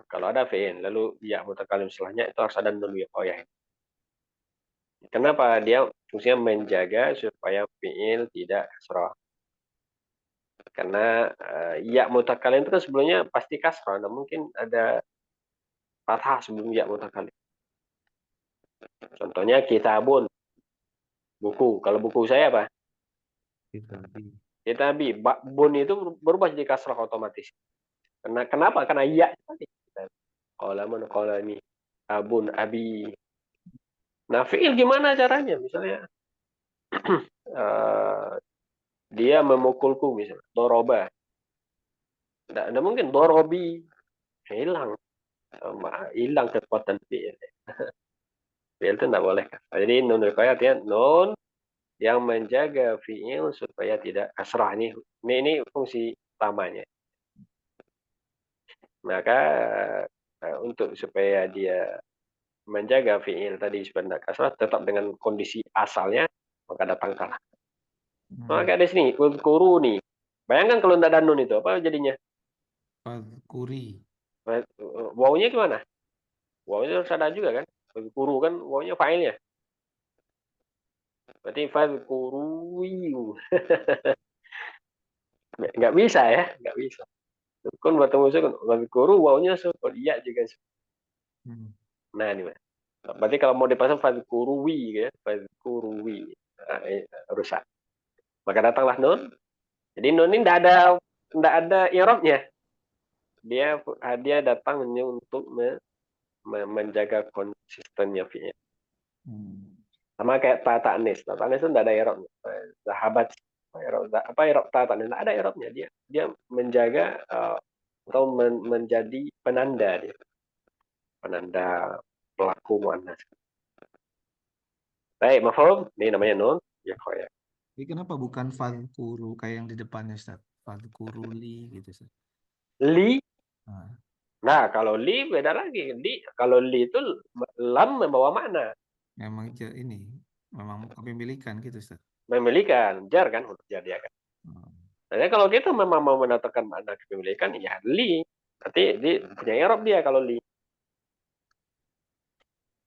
Kalau ada fiil lalu ya mutakallim setelahnya itu harus ada nun wiqayah. Kenapa? Dia fungsinya menjaga supaya fiil tidak kasrah. Karena ya mutakallim itu kan sebelumnya pasti kasrah, nah mungkin ada fathah sebelum ya mutakallim. Contohnya kitabun, buku. Kalau buku saya apa? Kitabi. Bun itu berubah jadi kasrah otomatis. Kenapa? Karena ya tadi. Qalamun qalami, abun abi. Nah, fiil gimana caranya? Misalnya dia memukulku misalnya, doroba. Tidak mungkin dorobi. Hilang kekuatan fiil. Fiil itu tidak boleh. Jadi nun wiqayah artinya nun yang menjaga fiil supaya tidak kasrah. Ini fungsi utamanya. Maka untuk supaya dia menjaga fiil tadi supaya tidak kasrah tetap dengan kondisi asalnya, maka ada pangkalan. Maka di sini uzkuruni. Bayangkan kalau tidak ada nun itu apa jadinya? Fadzkuri. Wawunya gimana? Wawunya harus ada juga kan? Uzkuru kan wawunya fa'ilnya. Berarti fadzkurui. Nggak bisa ya, nggak bisa. Sukun bertemu sukun. Fadzkuru wawunya sukun. Iya juga sukun. Nah, ini Mas. Berarti kalau mau dipasang fadzkurui ya, fadzkurui. Rusak. Maka datanglah nun. Jadi nun ini tidak ada i'rabnya. Dia datang hanya untuk menjaga konsistennya fi'il. Sama kayak ta'nis. Ta'nis itu tidak ada i'rabnya. Sahabat. I'rab apa i'rab tata, tidak ada i'rabnya, dia menjaga atau menjadi penanda dia, penanda pelaku muannas. Baik, mafhum? Ini namanya nun ya khoya. Jadi kenapa bukan fadkuru kayak yang di depannya, Ustaz? Fadkuruli gitu, Ustaz. Li, Nah, nah kalau li beda lagi. Kalau li itu lam membawa makna, memang ini memang kepemilikan gitu, Ustaz. memilikan, jar kan, huruf jar dia kan. Oh, Jadi kalau kita memang mau mendatangkan makna kepemilikan, ya li. Nanti punya i'rab dia kalau li.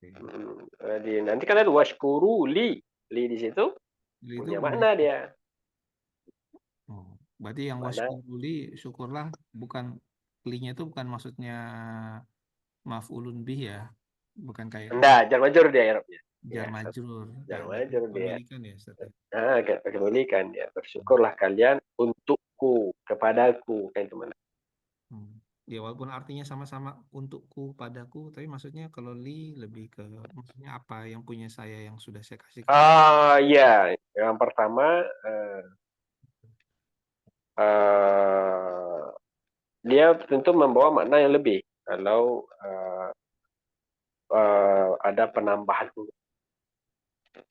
oke. Nanti kan ada washkuru li. Li di situ Li itu punya makna dia. oh, berarti yang Makna. waskuruli syukurlah bukan linya itu bukan maksudnya maf'ulun bih ya. Bukan kayak Enggak, jar majrur dia i'rabnya. jar Ya, majrur. jar Berarti majrur dia. kepemilikan ya, Ustaz. Nah, kepemilikan dia. Bersyukurlah kalian untukku, kepadaku, kayak itu mana. Ya walaupun artinya sama-sama untukku, padaku, tapi maksudnya kalau li lebih ke maksudnya apa yang punya saya yang sudah saya kasih ke Iya, yang pertama dia tentu membawa makna yang lebih kalau ada penambahan huruf.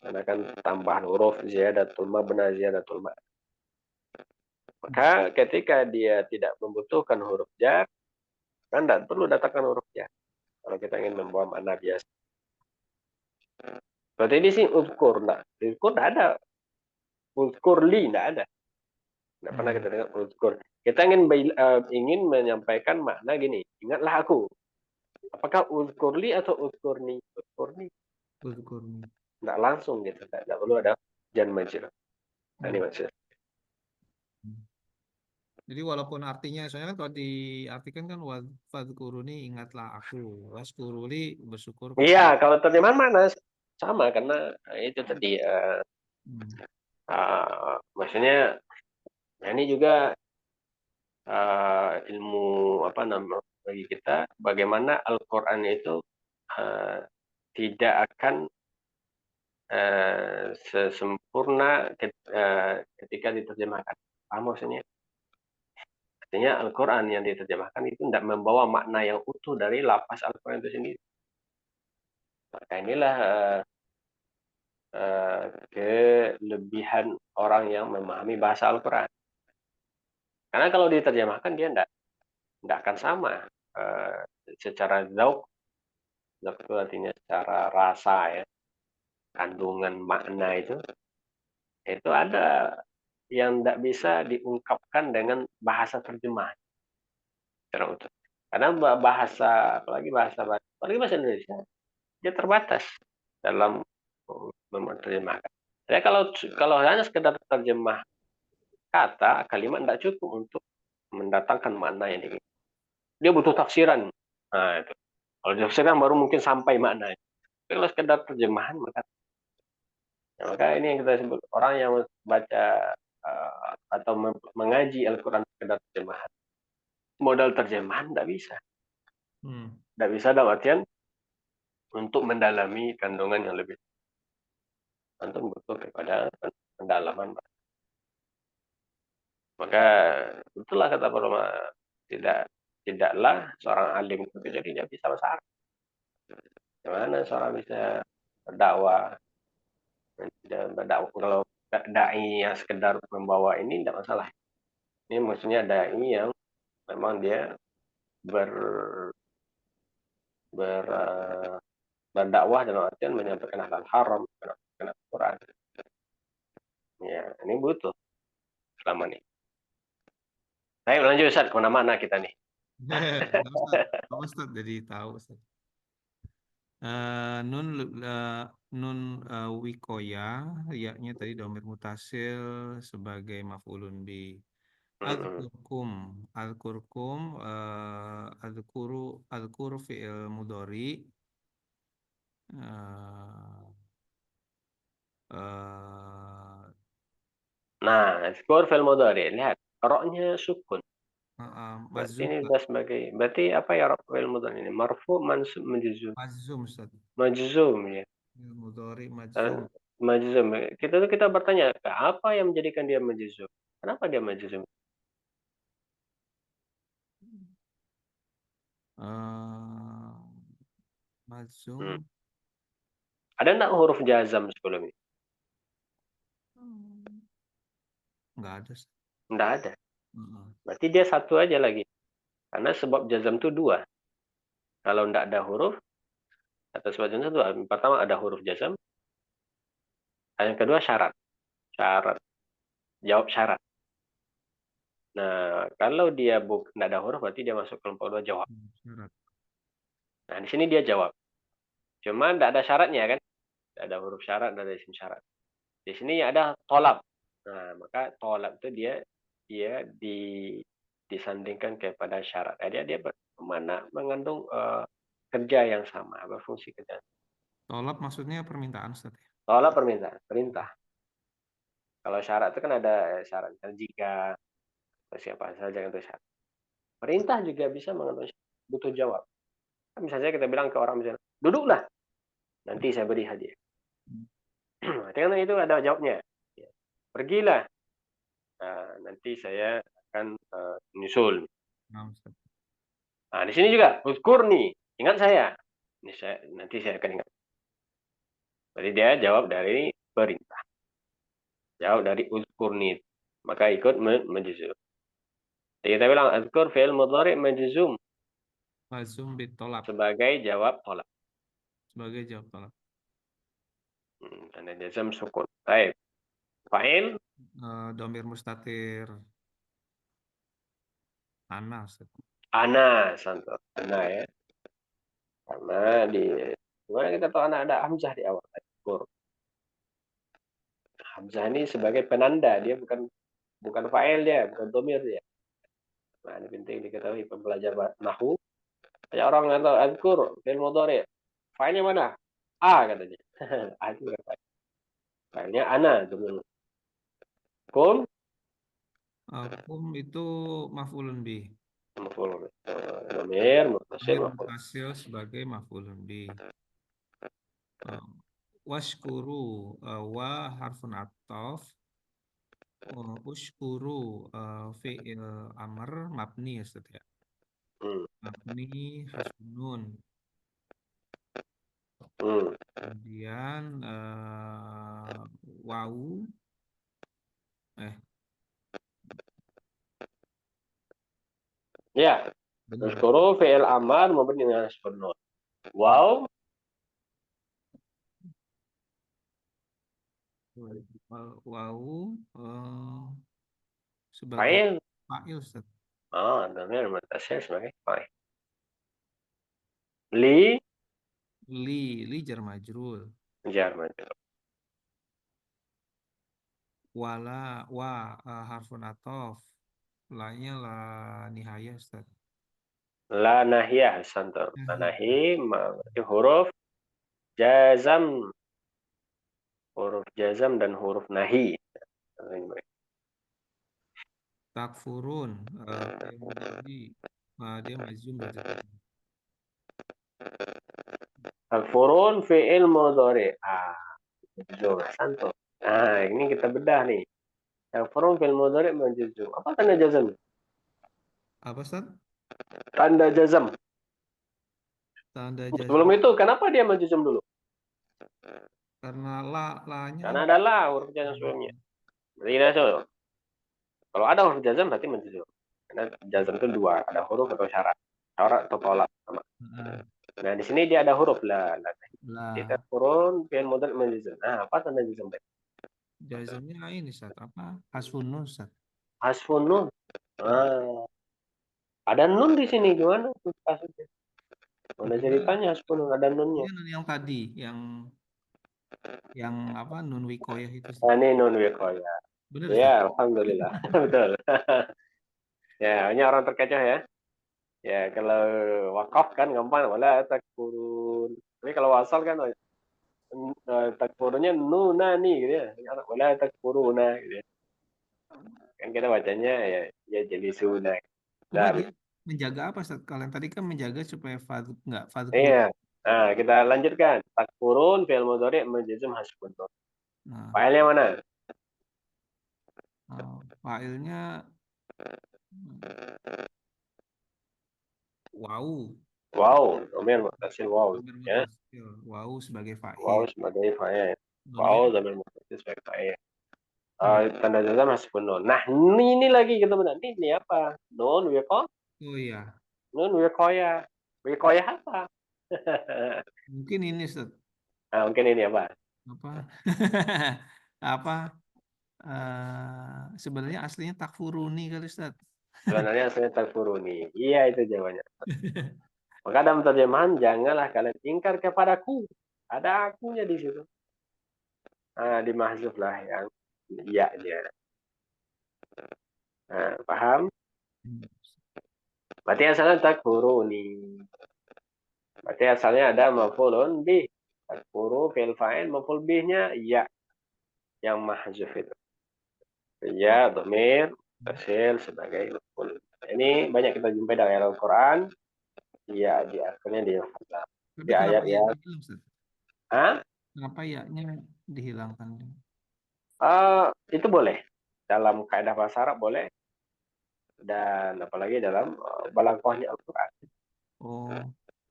Karena kan tambahan huruf ziyadatul mabna ziyadatul ma'na. Maka ketika dia tidak membutuhkan huruf jar, kan tidak perlu datangkan huruf jar. Kalau kita ingin membawa makna biasa. Berarti ini sih uzkur, enggak. Uzkur tidak ada. Uzkur li tidak ada. Tidak pernah kita dengar uzkur. Kita ingin menyampaikan makna gini. Ingatlah aku. Apakah uzkurli atau uzkurni? Uzkurni. uzkurni. Tidak langsung gitu. Tidak perlu ada jan majrur. Nah, ini maksudnya. Jadi walaupun artinya, soalnya kan kalau diartikan kan fadkuruni ingatlah aku, waskuruli bersyukur Iya, kepada. kalau terjemahan mana sama karena itu tadi maksudnya ini juga ilmu apa namanya bagi kita bagaimana Al-Qur'an itu tidak akan sesempurna ketika diterjemahkan. Paham maksudnya? Artinya Al-Quran yang diterjemahkan itu tidak membawa makna yang utuh dari lafaz Al-Quran itu sendiri. Maka inilah kelebihan orang yang memahami bahasa Al-Quran. Karena kalau diterjemahkan dia tidak akan sama secara zauk itu artinya secara rasa ya, kandungan makna itu ada yang tidak bisa diungkapkan dengan bahasa terjemahan secara utuh. Karena apalagi bahasa Indonesia, dia terbatas dalam menerjemahkan. Jadi kalau hanya sekedar terjemah kata, kalimat tidak cukup untuk mendatangkan makna yang diinginkan. Dia butuh tafsiran. Nah, itu. Kalau tafsiran baru mungkin sampai maknanya. Tapi kalau sekedar terjemahan, maka ini yang kita sebut orang yang baca atau mengaji Al-Quran sekedar terjemahan. Modal terjemahan tidak bisa. Tidak bisa dalam artian untuk mendalami kandungan yang lebih. Tentu butuh kepada pendalaman. Maka itulah kata para ulama, tidaklah seorang alim itu jadi dia bisa bahasa Arab. Bagaimana seorang bisa berdakwah? Kalau dai yang sekedar membawa ini tidak masalah. Ini maksudnya dai yang memang dia berdakwah dalam artian menyampaikan hal haram, menyampaikan Al-Quran. Ya, ini butuh selama ini. Baik, lanjut Ustaz, kemana-mana kita nih. Ustaz jadi tahu Ustaz. Nun wikoya, yaknya tadi dhamir mutasil sebagai maf'ulun bi. Adkurkum, adkur fi'il mudhari. Nah, skor fil mudhari, lihat roknya sukun. Berarti Mazum, ini sudah berarti apa ya rok fil mudhari ini? Marfu, mansub, majzum. mazum Ustaz. Majzum ya. Mudhari majzum. Majzum. Kita bertanya, apa yang menjadikan dia majzum? Kenapa dia majzum? Majzum. Ada enggak huruf jazam sebelumnya? Enggak ada. Enggak ada. Berarti dia satu aja lagi. Karena sebab jazam itu dua. Kalau enggak ada huruf, atau sebab jazam itu dua. Pertama ada huruf jazam. Yang kedua syarat. Syarat. Jawab syarat. Nah, kalau dia enggak ada huruf, berarti dia masuk kelompok dua jawab. Syarat. Nah, di sini dia jawab. Cuma enggak ada syaratnya kan? Enggak ada huruf syarat, enggak ada isim syarat. Di sini ada tolab. Nah, maka tolab itu dia disandingkan kepada syarat. Dia mana mengandung kerja yang sama, berfungsi kerja. Tolab maksudnya permintaan, Ustaz. Tolab permintaan, perintah. Kalau syarat itu kan ada syarat jika atau siapa saja yang itu syarat. Perintah juga bisa mengandung butuh jawab. Misalnya kita bilang ke orang misalnya, duduklah, nanti saya beri hadiah. Karena itu ada jawabnya. Pergilah, nanti saya akan menyusul. Nah, di sini juga, uzkurni, ingat saya. Nanti saya akan ingat. Jadi dia jawab dari perintah. Jawab dari uzkurni. Maka ikut majzum. Jadi kita bilang, azkur fi'il mudhari' majzum. Majzum bitolab. Sebagai jawab tolak. Sebagai jawab tolak. Tanda jazam sukun. Baik. Fa'il. Dhamir mustatir. Ana, Ustaz. Ana, santo. Ana ya. Karena gimana kita tahu anak ada hamzah di awal. Hamzah ini sebagai penanda, dia bukan fa'il dia, bukan dhamir dia. Nah, ini penting diketahui pembelajar nahwu. Kayak orang nggak tahu azkur fi'il mudhari'. Fa'ilnya mana? A katanya. A itu bukan fa'il. Fa'ilnya ana dulu. Kum itu maf'ulun bih. maf'ul. Dhamir muttasil maf'ul. Muttasil sebagai maf'ulun bih. Washkuru wa harfun ataf. Ushkuru fi'il amr mabni, Ustaz ya. Mabni hasbun nun. Kemudian wawu Ya. Ushkuru fi'il amr mabni dengan hasbun nun. Waw sebagai fa'il, Ustaz. Dhamir muttasil sebagai fa'il. Li jar majrur. Jar majrur. Wala harfun ataf. La-nya la nihayah, Ustaz. La nahiyah santur. La nahi huruf jazam. Huruf jazam dan huruf nahi. Takfurun dia majzum berarti. Takfurun fi'il mudhari'. Majzum santur. Ini kita bedah nih. Takfurun fi'il mudhari' majzum. Apa tanda jazam? Apa, Ustaz? Tanda jazam. Tanda jazam. Sebelum itu kenapa dia majzum dulu? Karena la-nya. Karena ada la huruf jazam sebelumnya. Berarti kalau ada huruf jazam berarti majzum. Karena jazam itu dua, ada huruf atau syarat. Syarat atau tolak sama. Nah, di sini dia ada huruf la. Kita turun fi'il mudhari' majzum. Apa tanda jazam? Jazamnya ini, Ustaz. Apa? Hasfun nun, Ustaz. Hasfun nun. Ada nun di sini gimana kasusnya? Mana ceritanya hasfun nun ada nunnya? Ini nun yang tadi, yang apa? Nun wikoyah itu. Ini nun wikoyah. Benar, ya, alhamdulillah. Betul. Ya, hanya orang terkecoh ya. Ya, kalau wakaf kan gampang, wala takfurun. Tapi kalau wasal kan takfurunnya nunani gitu ya. Wala takfuruna gitu ya. Kan kita bacanya ya jadi sunnah. Dia menjaga apa, Ustaz? Kalian tadi kan menjaga supaya enggak fadhkur. Iya. Nah, kita lanjutkan. Takfurun fi'il mudhari' majzum hasbun nun. Failnya mana? Fa'ilnya wow. Wow, domir muttasil wow Dhamir ya. muttasil. Wow sebagai Wow fa'il. sebagai fa'il. Dhamir. Wow domir muttasil sebagai fa'il. Hmm. Tanda jazam masih penuh. Nah, ini lagi kita benar. Ini apa? Nun wiqo, Oh iya. nun wiqoya. Wiqoya apa? Mungkin ini Ustaz. Mungkin ini apa? Apa? Apa? Sebenarnya aslinya takfuruni kali Ustaz. Sebenarnya saya takfuruni. Iya itu jawabannya. Maka dalam terjemahan janganlah kalian ingkar kepadaku. Ada akunya di situ. Dimahzuf lah yang iya dia. Paham? Berarti asalnya takfuruni. Berarti asalnya ada maf'ulun bih. Takfuru fil fa'il maf'ul bihnya iya. Yang mahzuf itu. Ya, dhamir tasil sebagai maf'ul. Ini banyak kita jumpai dalam Al-Quran. Iya, di akhirnya dia Tapi di ayat kenapa ya ya. dihilang Ustaz? Hah? Kenapa ya-nya dihilangkan? Itu boleh. Dalam kaidah bahasa Arab boleh. Dan apalagi dalam balaghahnya Al-Quran. Oh.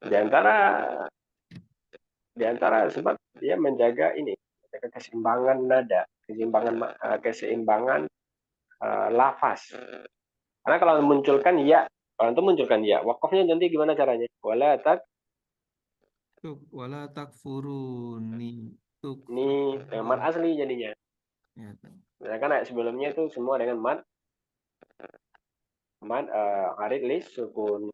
Di antara sebab dia menjaga ini, menjaga keseimbangan nada, keseimbangan lafaz. Karena kalau munculkan ya, kalau itu munculkan ya, wakafnya nanti gimana caranya? Wala tak Wala takfuruni. ini dengan mat asli jadinya. Ya. Sedangkan ayat sebelumnya itu semua dengan mat arid lis sukun.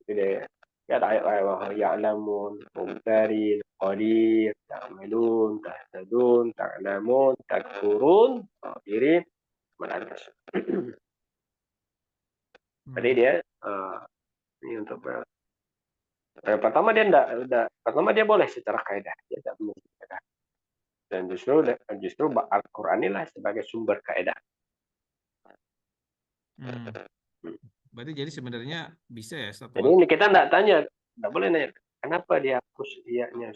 Itu deh. Ya ada ayat ya'lamun, mumtarin, qadir, ta'malun, tahtadun, ta'lamun, takfurun, qadirin, manakas. Jadi dia ini untuk pertama dia boleh secara kaidah, dia tidak perlu kaidah. Dan justru Al-Qur'an inilah sebagai sumber kaidah. Berarti jadi sebenarnya bisa ya satu. Jadi kita tidak boleh nanya kenapa dia hapus iya-nya.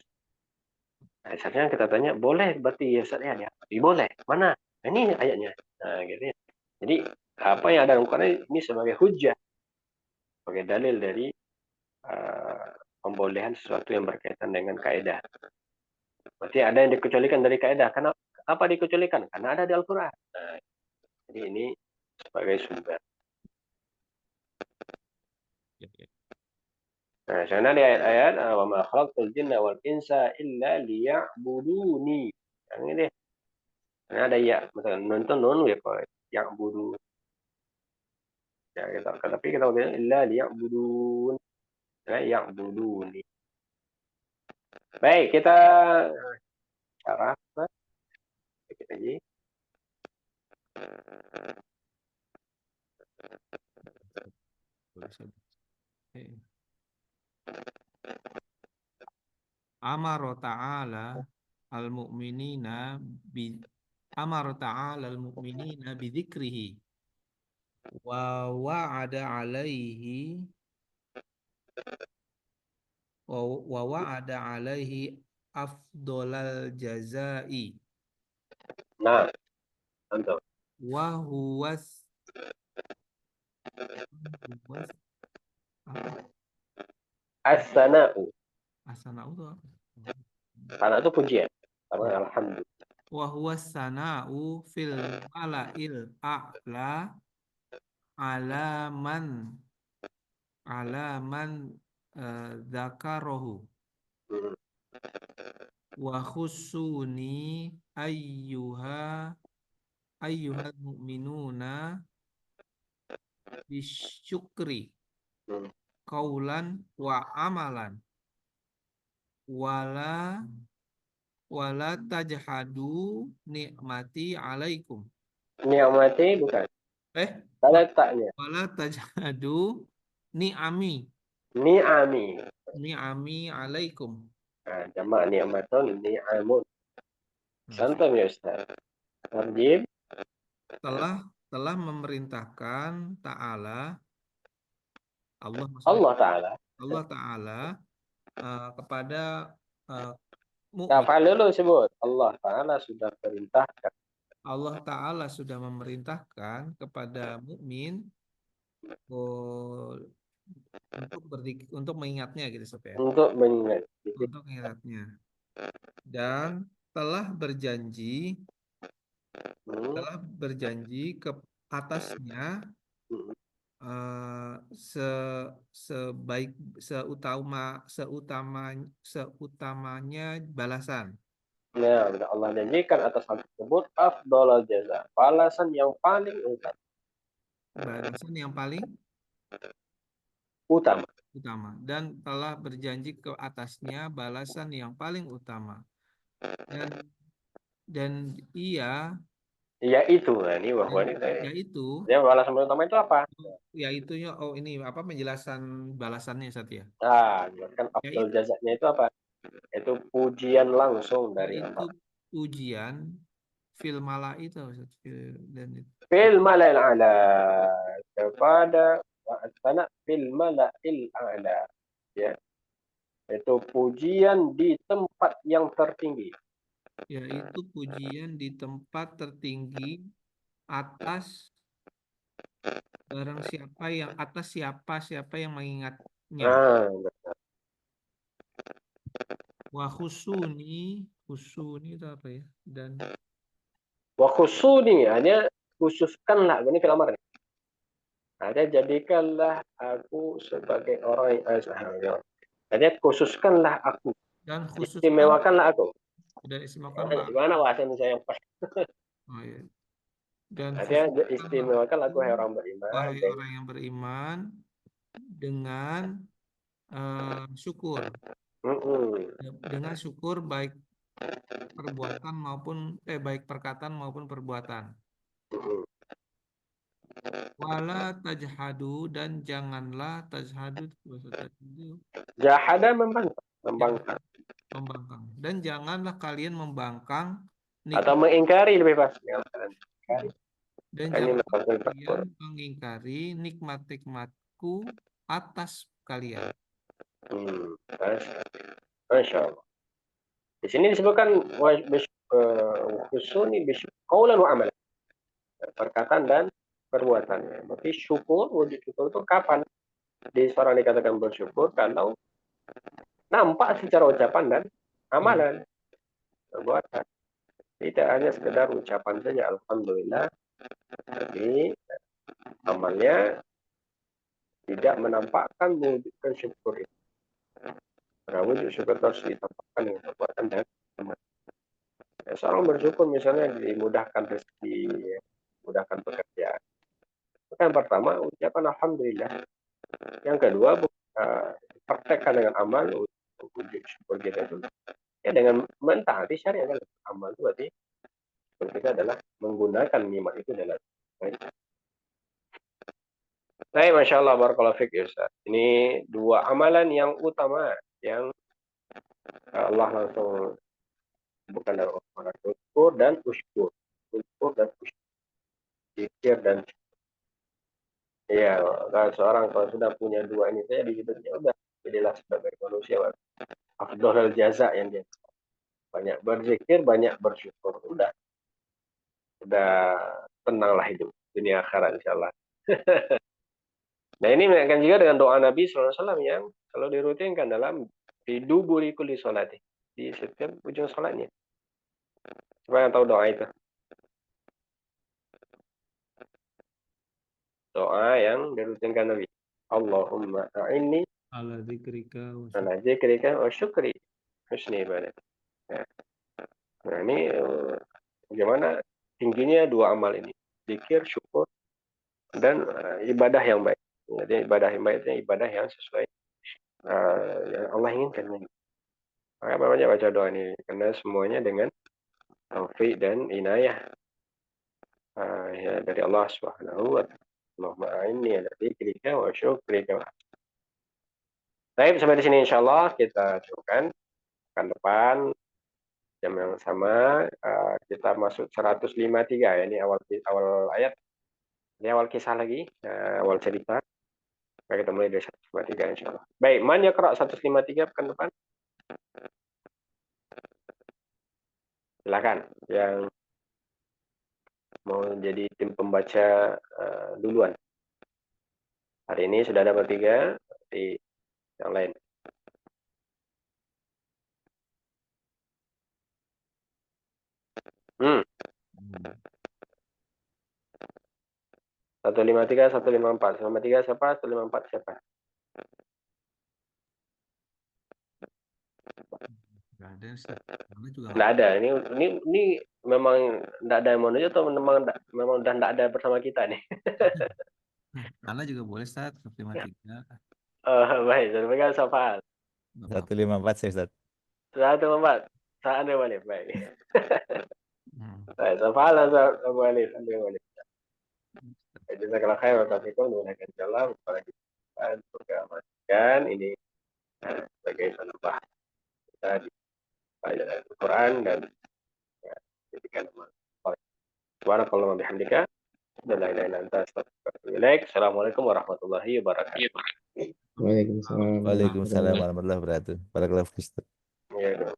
Nah, saatnya kita tanya boleh berarti ya Ustaz ya dia. Boleh. Mana? Nah, ini ayatnya. Nah, gitu ya. Jadi apa yang ada dalam Quran ini sebagai hujah, sebagai dalil dari pembolehan sesuatu yang berkaitan dengan kaidah. Berarti ada yang dikecualikan dari kaidah. Karena apa dikecualikan? Karena ada di Al-Quran. Nah, jadi ini sebagai sumber. Nah, karena di ayat-ayat wa ma khalaqtul jinna wal insa illa liya'buduni. Yang ini deh. Karena ada ya, misalnya nonton ya kok ya'budu. Ya, tapi kita bilang illa liya'budun. Ya, ya'buduni. Baik, kita cara sedikit lagi. Amara ta'ala al-mu'minina bi Amara ta'ala al-mu'minina bi dzikrihi wa wa'ada 'alaihi wa wa'ada 'alaihi afdolal jazai. Nah, contoh. Wa huwas As-sana'u. As-sana'u itu apa? Sana itu pujian. Sama alhamdulillah. Wa huwas sana'u fil mala'il a'la alaman dzakarahu wa khussuni ayyuhal mu'minuna bisyukri qaulan wa amalan wala tajhadu nikmati alaikum. Ni'mati bukan. Ada taknya. Wala tajhadu ni'ami alaikum. Nah, jamak ni'matun ni'amun. Contoh ya Ustaz. Tarjim. Telah memerintahkan Ta'ala Allah Ta'ala kepada Ta'ala dulu sebut. Allah Ta'ala sudah perintahkan Allah Ta'ala sudah memerintahkan kepada mukmin oh, untuk mengingatnya gitu Sob ya. Untuk mengingat. Untuk mengingatnya. Dan telah berjanji Hmm. ke atasnya Hmm. eh, se sebaik seutamanya balasan. Nah, Allah janjikan atas hal tersebut afdhalal jaza, balasan yang paling Balasan yang paling utama. utama dan telah berjanji ke atasnya balasan yang paling utama. Dan ia Yaitu, nah ini bahwa dan ini yaitu dia balasan utama itu apa? yaitunya ini apa penjelasan balasannya Satya. Nah, kan afdal Yaitu jazanya itu apa? Itu pujian langsung dari yaitu Allah. ujian fil mala itu Ustaz. Dan Fil mala'il a'la, kepada sana fil mala'il a'la, ya. Itu pujian di tempat yang tertinggi. yaitu pujian di tempat tertinggi atas siapa yang mengingatnya. Nah, Wa khusuni itu apa ya? Dan wa khusuni, hanya khususkanlah, ini fil amar. Ada jadikanlah aku sebagai orang yang hanya khususkanlah aku, dan khususkan istimewakanlah aku. dan istimewakanlah Gimana bahasa Indonesia yang pas? oh, ya. Dan Ada khususkanlah istimewakan aku aku, hai orang beriman. wahai orang yang beriman dengan syukur dengan syukur baik perkataan maupun perbuatan. Wala tajhadu dan janganlah tajhadu bahasa tajhadu Jahada membangkang. membangkang dan janganlah kalian membangkang Atau nikmat mengingkari lebih pas. dan Ini janganlah memang kalian mengingkari nikmat-nikmatku atas kalian. Masya Allah. Di sini disebutkan husuni qaulan wa amalan, perkataan dan perbuatan. Berarti syukur, wujud syukur itu kapan? Di seorang dikatakan bersyukur kalau nampak secara ucapan dan amalan, perbuatan. Tidak hanya sekedar ucapan saja alhamdulillah, tapi amalnya tidak menampakkan wujud syukur itu. Karena wujud syukur harus ditampakkan dengan perbuatan dan amal. Ya, seorang bersyukur misalnya dimudahkan rezeki, ya, mudahkan pekerjaan. Yang pertama ucapan alhamdulillah. Yang kedua praktekkan dengan amal wujud syukur kita itu. Ya dengan mentaati syariat kan. Amal itu berarti kita adalah menggunakan nikmat itu dalam baik. Baik, Masya Allah, barakallahu fiik ya Ustaz. Ini dua amalan yang utama yang Allah langsung bukan dalam Al-Quran. Syukur dan usykur. Syukur dan usykur. Zikir dan iya, kalau seorang kalau sudah punya dua ini saya di hidupnya udah jadilah sebagai manusia afdhalul jaza yang dia banyak berzikir, banyak bersyukur, udah tenanglah hidup dunia akhirat insyaallah. Nah ini mengaitkan juga dengan doa Nabi SAW yang selalu dirutinkan dalam di duburi kulli sholati, di setiap ujung sholatnya. Siapa yang tahu doa itu? Doa yang dirutinkan Nabi. Allahumma a'inni Ala dzikrika wa ala dzikrika wa syukri husni ibadah. Nah ini bagaimana tingginya dua amal ini, zikir, syukur, dan ibadah yang baik. Jadi ibadah yang baik itu ibadah yang sesuai yang Allah inginkan. Maka banyak baca doa ini karena semuanya dengan taufik dan inayah ya, dari Allah Subhanahu wa taala. Allahumma a'inni ala dzikrika wa syukrika. Baik, sampai di sini insyaallah kita cukupkan. Pekan depan jam yang sama kita masuk 153 ya, ini awal ayat. Ini awal kisah lagi, awal cerita. Maka kita mulai dari 153 insyaallah. Baik, man yaqra 153 pekan depan? Silakan. Yang mau jadi tim pembaca duluan. Hari ini sudah ada bertiga, di yang lain. Hmm. 153, 154. 153 siapa? 154 siapa? Nggak ada Ustaz. Mana juga Nggak ada. Ini memang nggak ada yang mau nunjuk atau memang udah nggak ada bersama kita nih? Mana juga boleh Ustaz, 153. Baik, saya pegang Safal. 154 saya Ustaz. 154. Saat Anda balik. Baik. Hmm. Baik, Safal atau Abu Alif? Anda balik. Jazakallah khair wa taufiqun menggunakan jalan para kita untuk mengamalkan ini sebagai penambah kita di pelajaran Al-Quran dan jadikan amal. Subhanakallah wa bihamdika. Assalamualaikum warahmatullahi wabarakatuh. Waalaikumsalam. Waalaikumsalam warahmatullahi wabarakatuh. Barakallahu fiik, Ustaz. Ya,